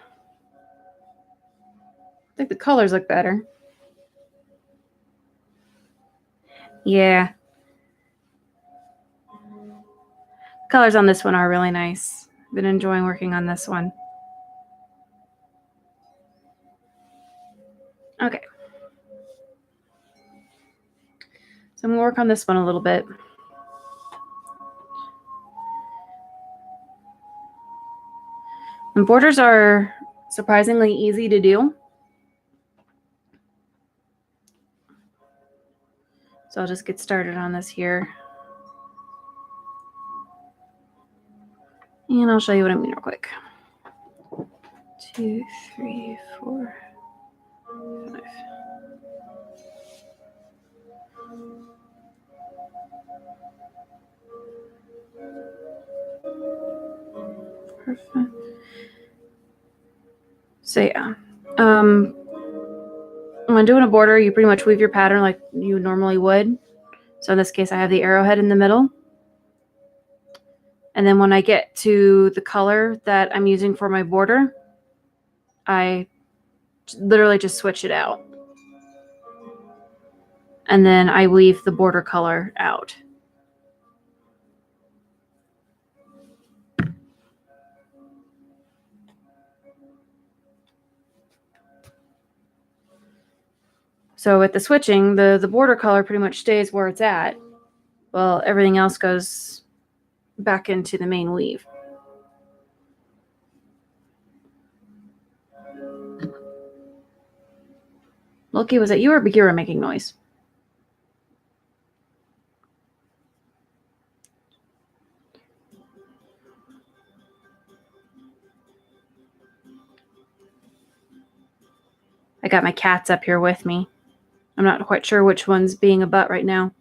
think the colors look better. Yeah. Colors on this one are really nice. Been enjoying working on this one. Okay. So I'm going to work on this one a little bit. And borders are surprisingly easy to do. So I'll just get started on this here. And I'll show you what I mean real quick. 2, 3, 4, 5. Perfect. So yeah, when doing a border, you pretty much weave your pattern like you normally would. So in this case, I have the arrowhead in the middle. And then when I get to the color that I'm using for my border, I literally just switch it out. And then I weave the border color out. So with the switching, the border color pretty much stays where it's at. Well, everything else goes back into the main weave. Loki, was it you or Bagheera making noise? I got my cats up here with me. I'm not quite sure which one's being a butt right now.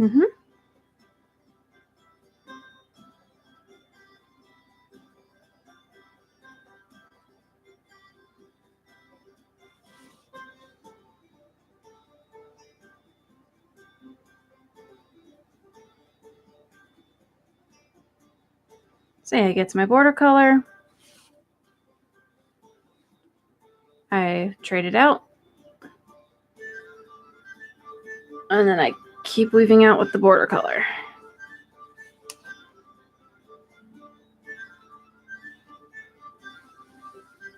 Mm-hmm. So yeah, it gets my border color. I trade it out. And then I keep weaving out with the border color.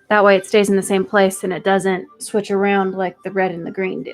That way it stays in the same place and it doesn't switch around like the red and the green do.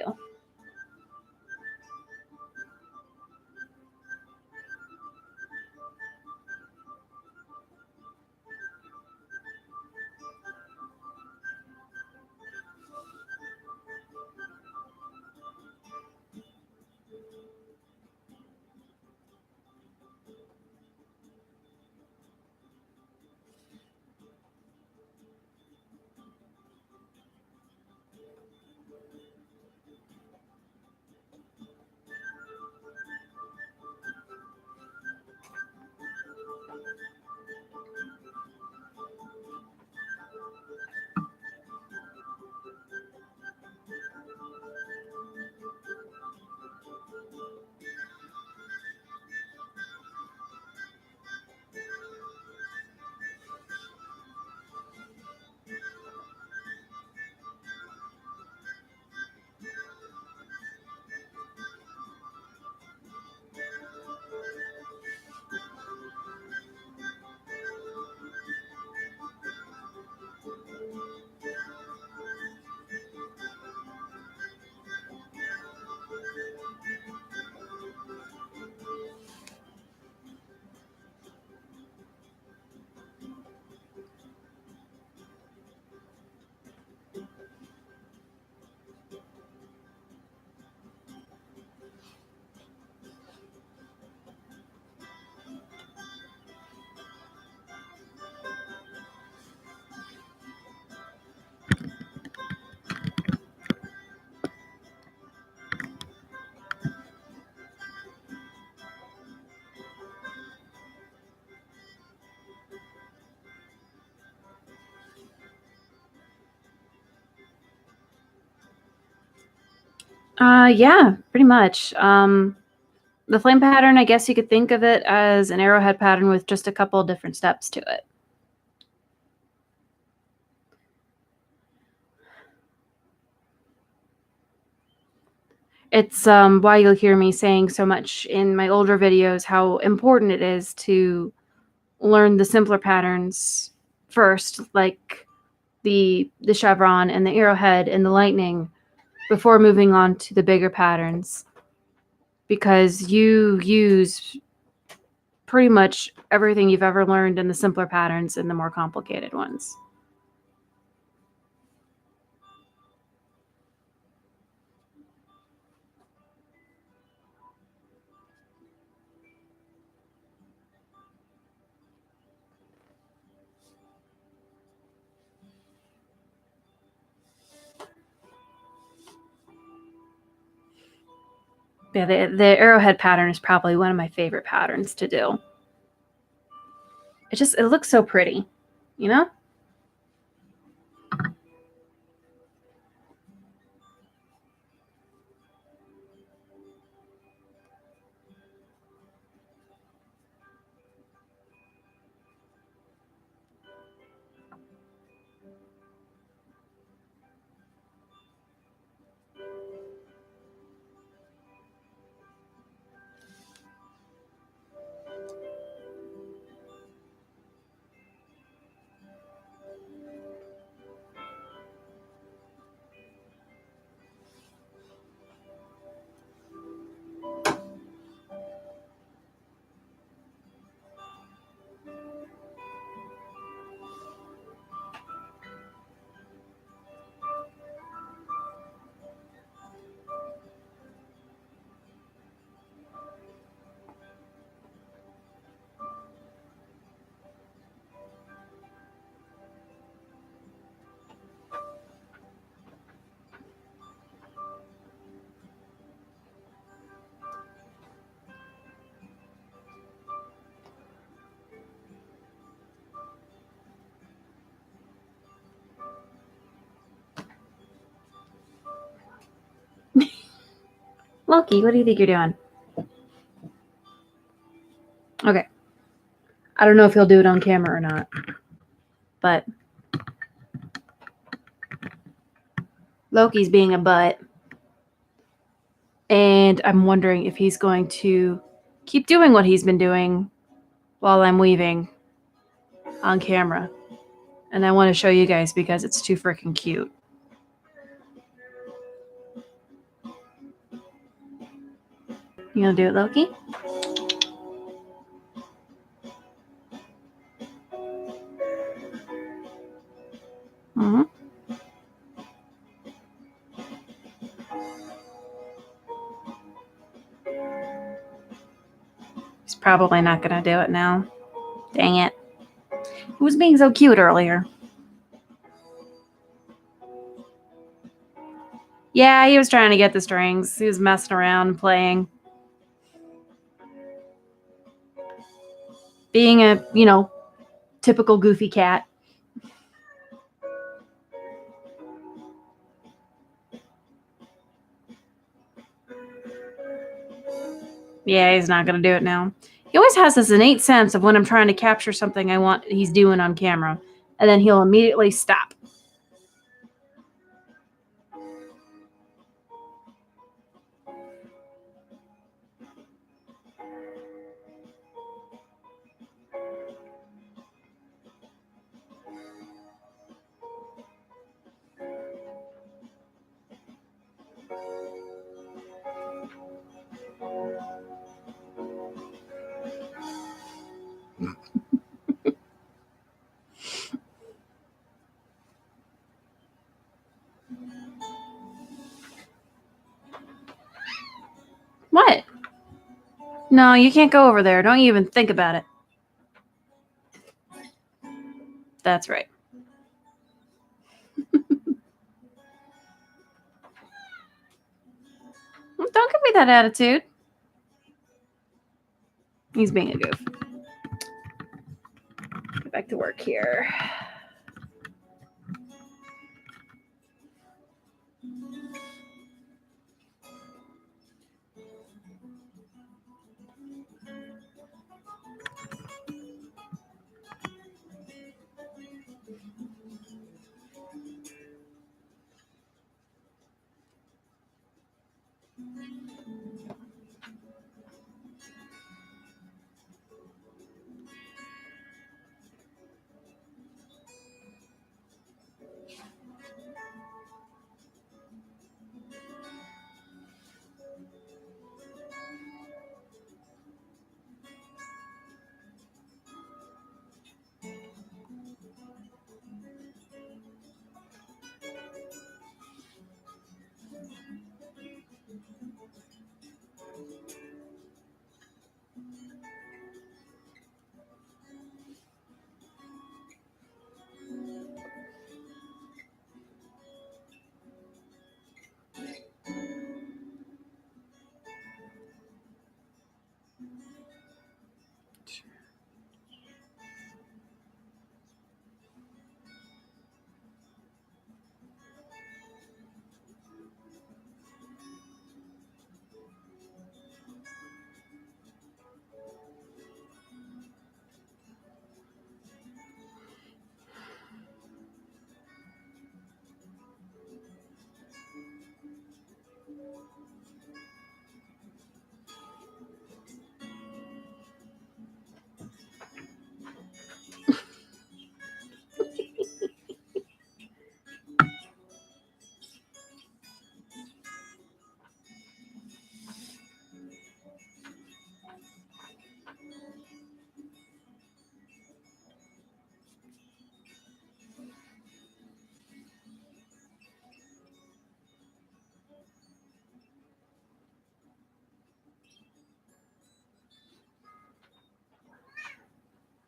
Yeah, pretty much. The flame pattern, I guess you could think of it as an arrowhead pattern with just a couple different steps to it. It's why you'll hear me saying so much in my older videos how important it is to learn the simpler patterns first, like the chevron and the arrowhead and the lightning, before moving on to the bigger patterns, because you use pretty much everything you've ever learned in the simpler patterns in the more complicated ones. Yeah, the arrowhead pattern is probably one of my favorite patterns to do. It looks so pretty, you know? Loki, what do you think you're doing? Okay. I don't know if he'll do it on camera or not, but Loki's being a butt. And I'm wondering if he's going to keep doing what he's been doing while I'm weaving on camera. And I want to show you guys because it's too freaking cute. You gonna do it, Loki? Mm-hmm. He's probably not gonna do it now. Dang it. He was being so cute earlier. Yeah, he was trying to get the strings. He was messing around and playing. Being a, typical goofy cat. Yeah, he's not going to do it now. He always has this innate sense of when I'm trying to capture something I want he's doing on camera, and then he'll immediately stop. What? No, you can't go over there. Don't even think about it. That's right. Don't give me that attitude. He's being a goof. Get back to work here.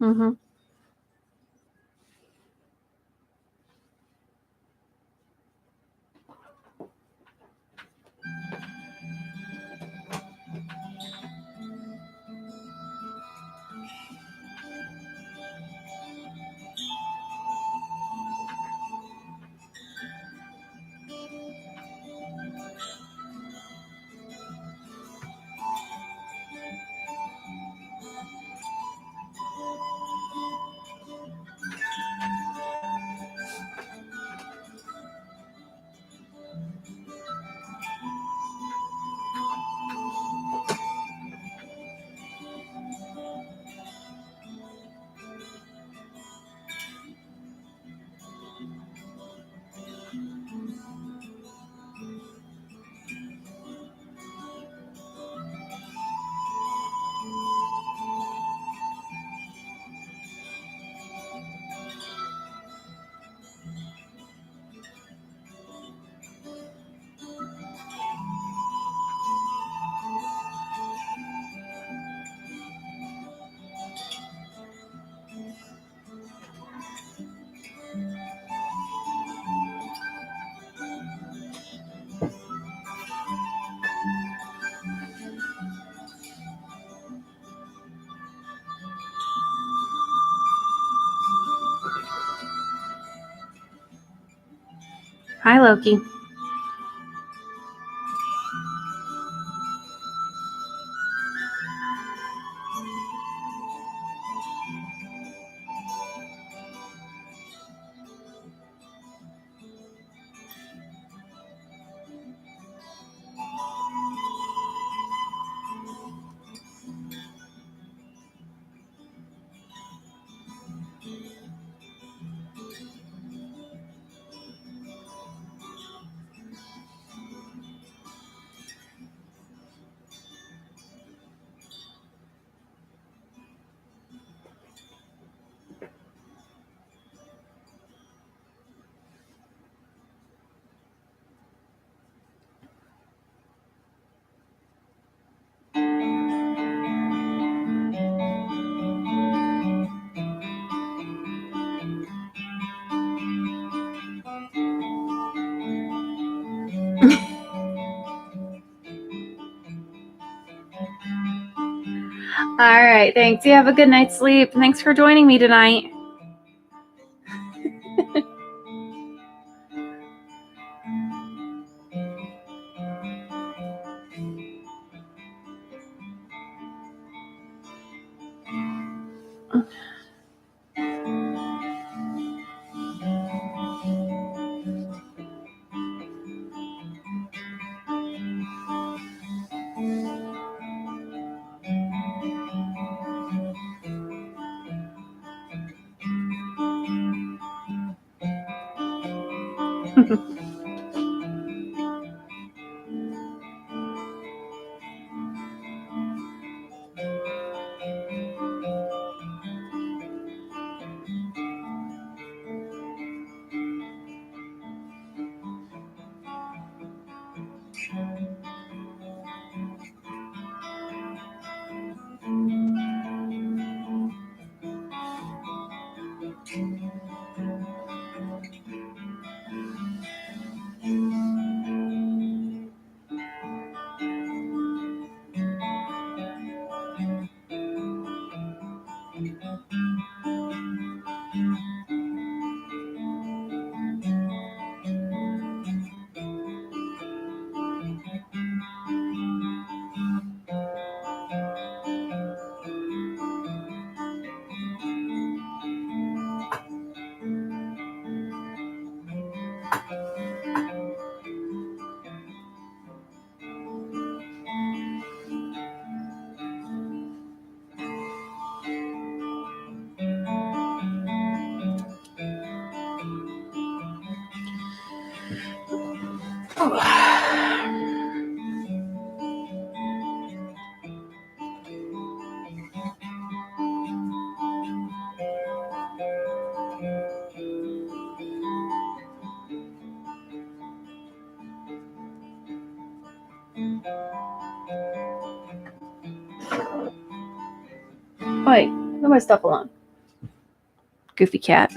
Mm-hmm. Hi, Loki. All right, thanks. You have a good night's sleep. Thanks for joining me tonight. Wait, leave my stuff alone. Goofy cat.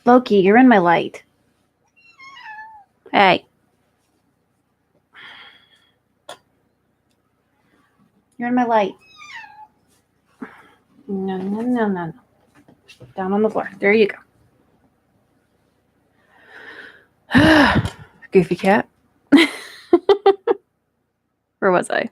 Loki, you're in my light. Hey. You're in my light. No, no, no, no, no. Down on the floor. There you go. Goofy cat. Where was I?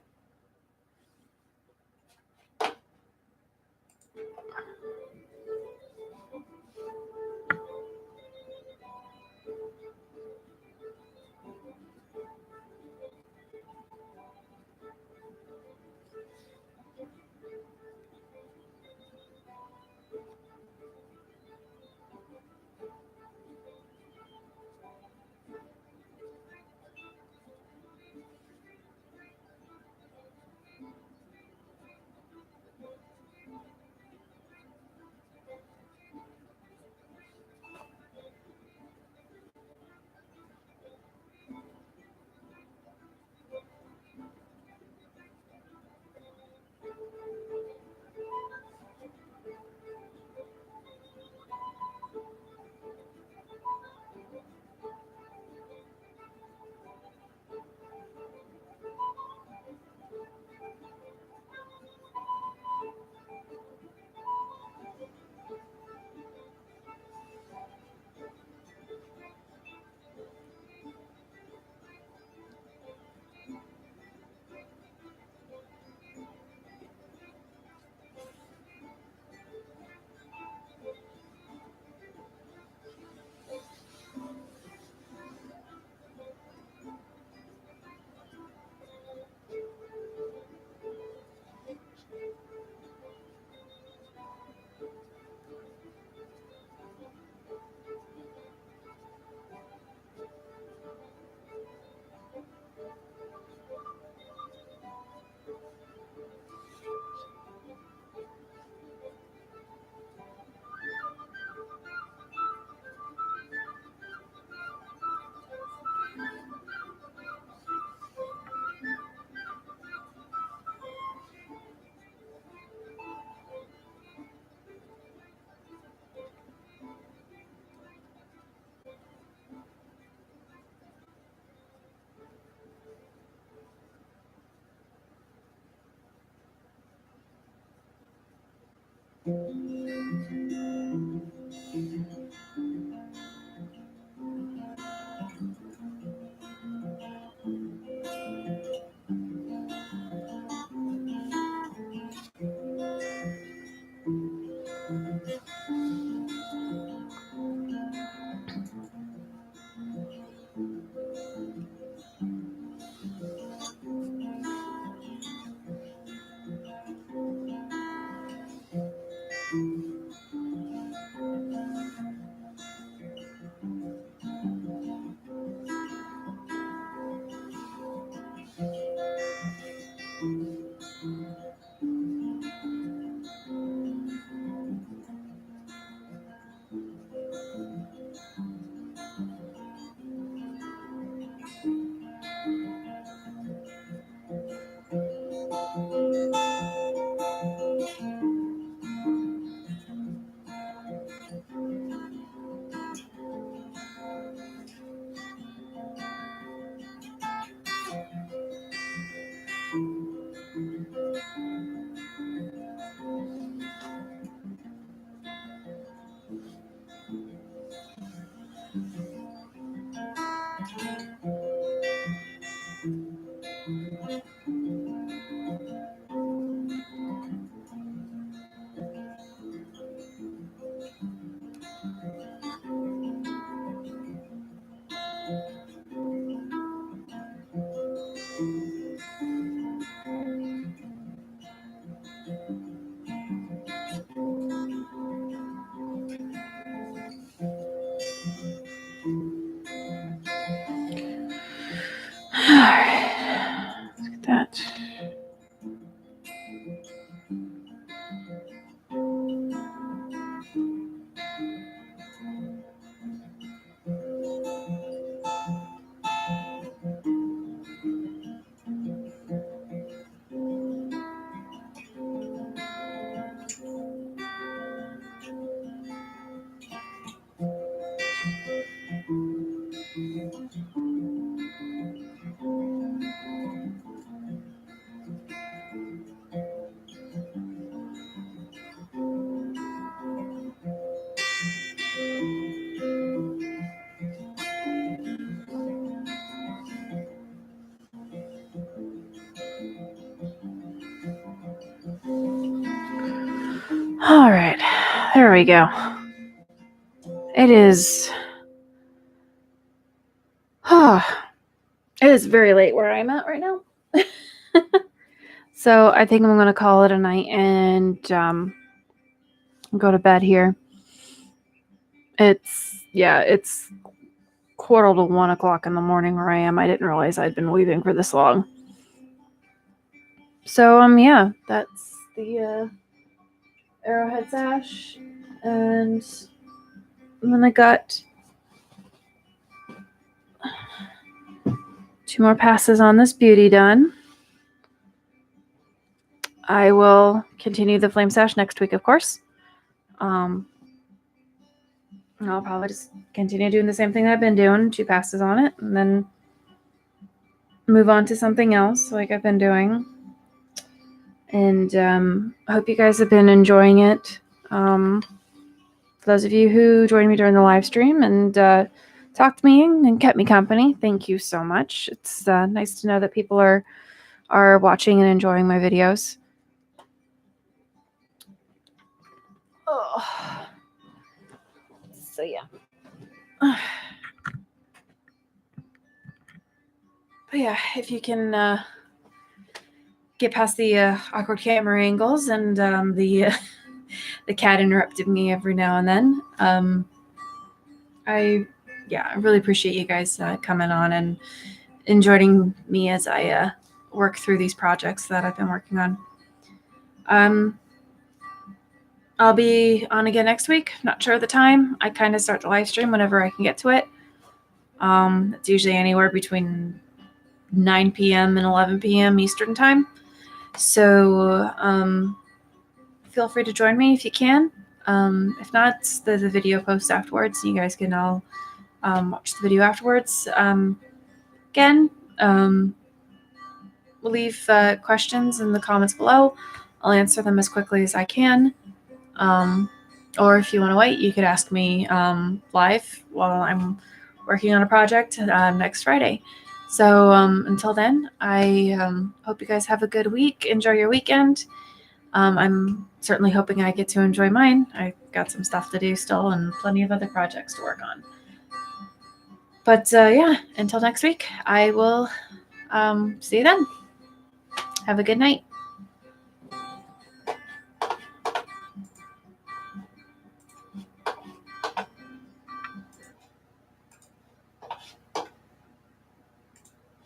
All right, there we go. It is. It is very late where I'm at right now. So I think I'm going to call it a night and go to bed here. It's 1:15 in the morning where I am. I didn't realize I'd been weaving for this long. So yeah, that's the arrowhead sash, and then I got 2 more passes on this beauty done. I will continue the flame sash next week, of course. I'll probably just continue doing the same thing I've been doing, 2 passes on it, and then move on to something else like I've been doing. And I hope you guys have been enjoying it. For those of you who joined me during the live stream and talked to me and kept me company, thank you so much. It's nice to know that people are watching and enjoying my videos. Oh. So yeah. But yeah, if you can get past the awkward camera angles and the cat interrupted me every now and then. I really appreciate you guys coming on and joining me as I work through these projects that I've been working on. I'll be on again next week. Not sure of the time. I kind of start the live stream whenever I can get to it. It's usually anywhere between 9 p.m. and 11 p.m. Eastern time. So feel free to join me if you can. If not, there's a video post afterwards. So you guys can all watch the video afterwards. Again, we'll leave questions in the comments below. I'll answer them as quickly as I can. Or if you want to wait, you could ask me live while I'm working on a project next Friday. So until then, I hope you guys have a good week. Enjoy your weekend. I'm certainly hoping I get to enjoy mine. I got some stuff to do still and plenty of other projects to work on. But yeah, until next week, I will see you then. Have a good night.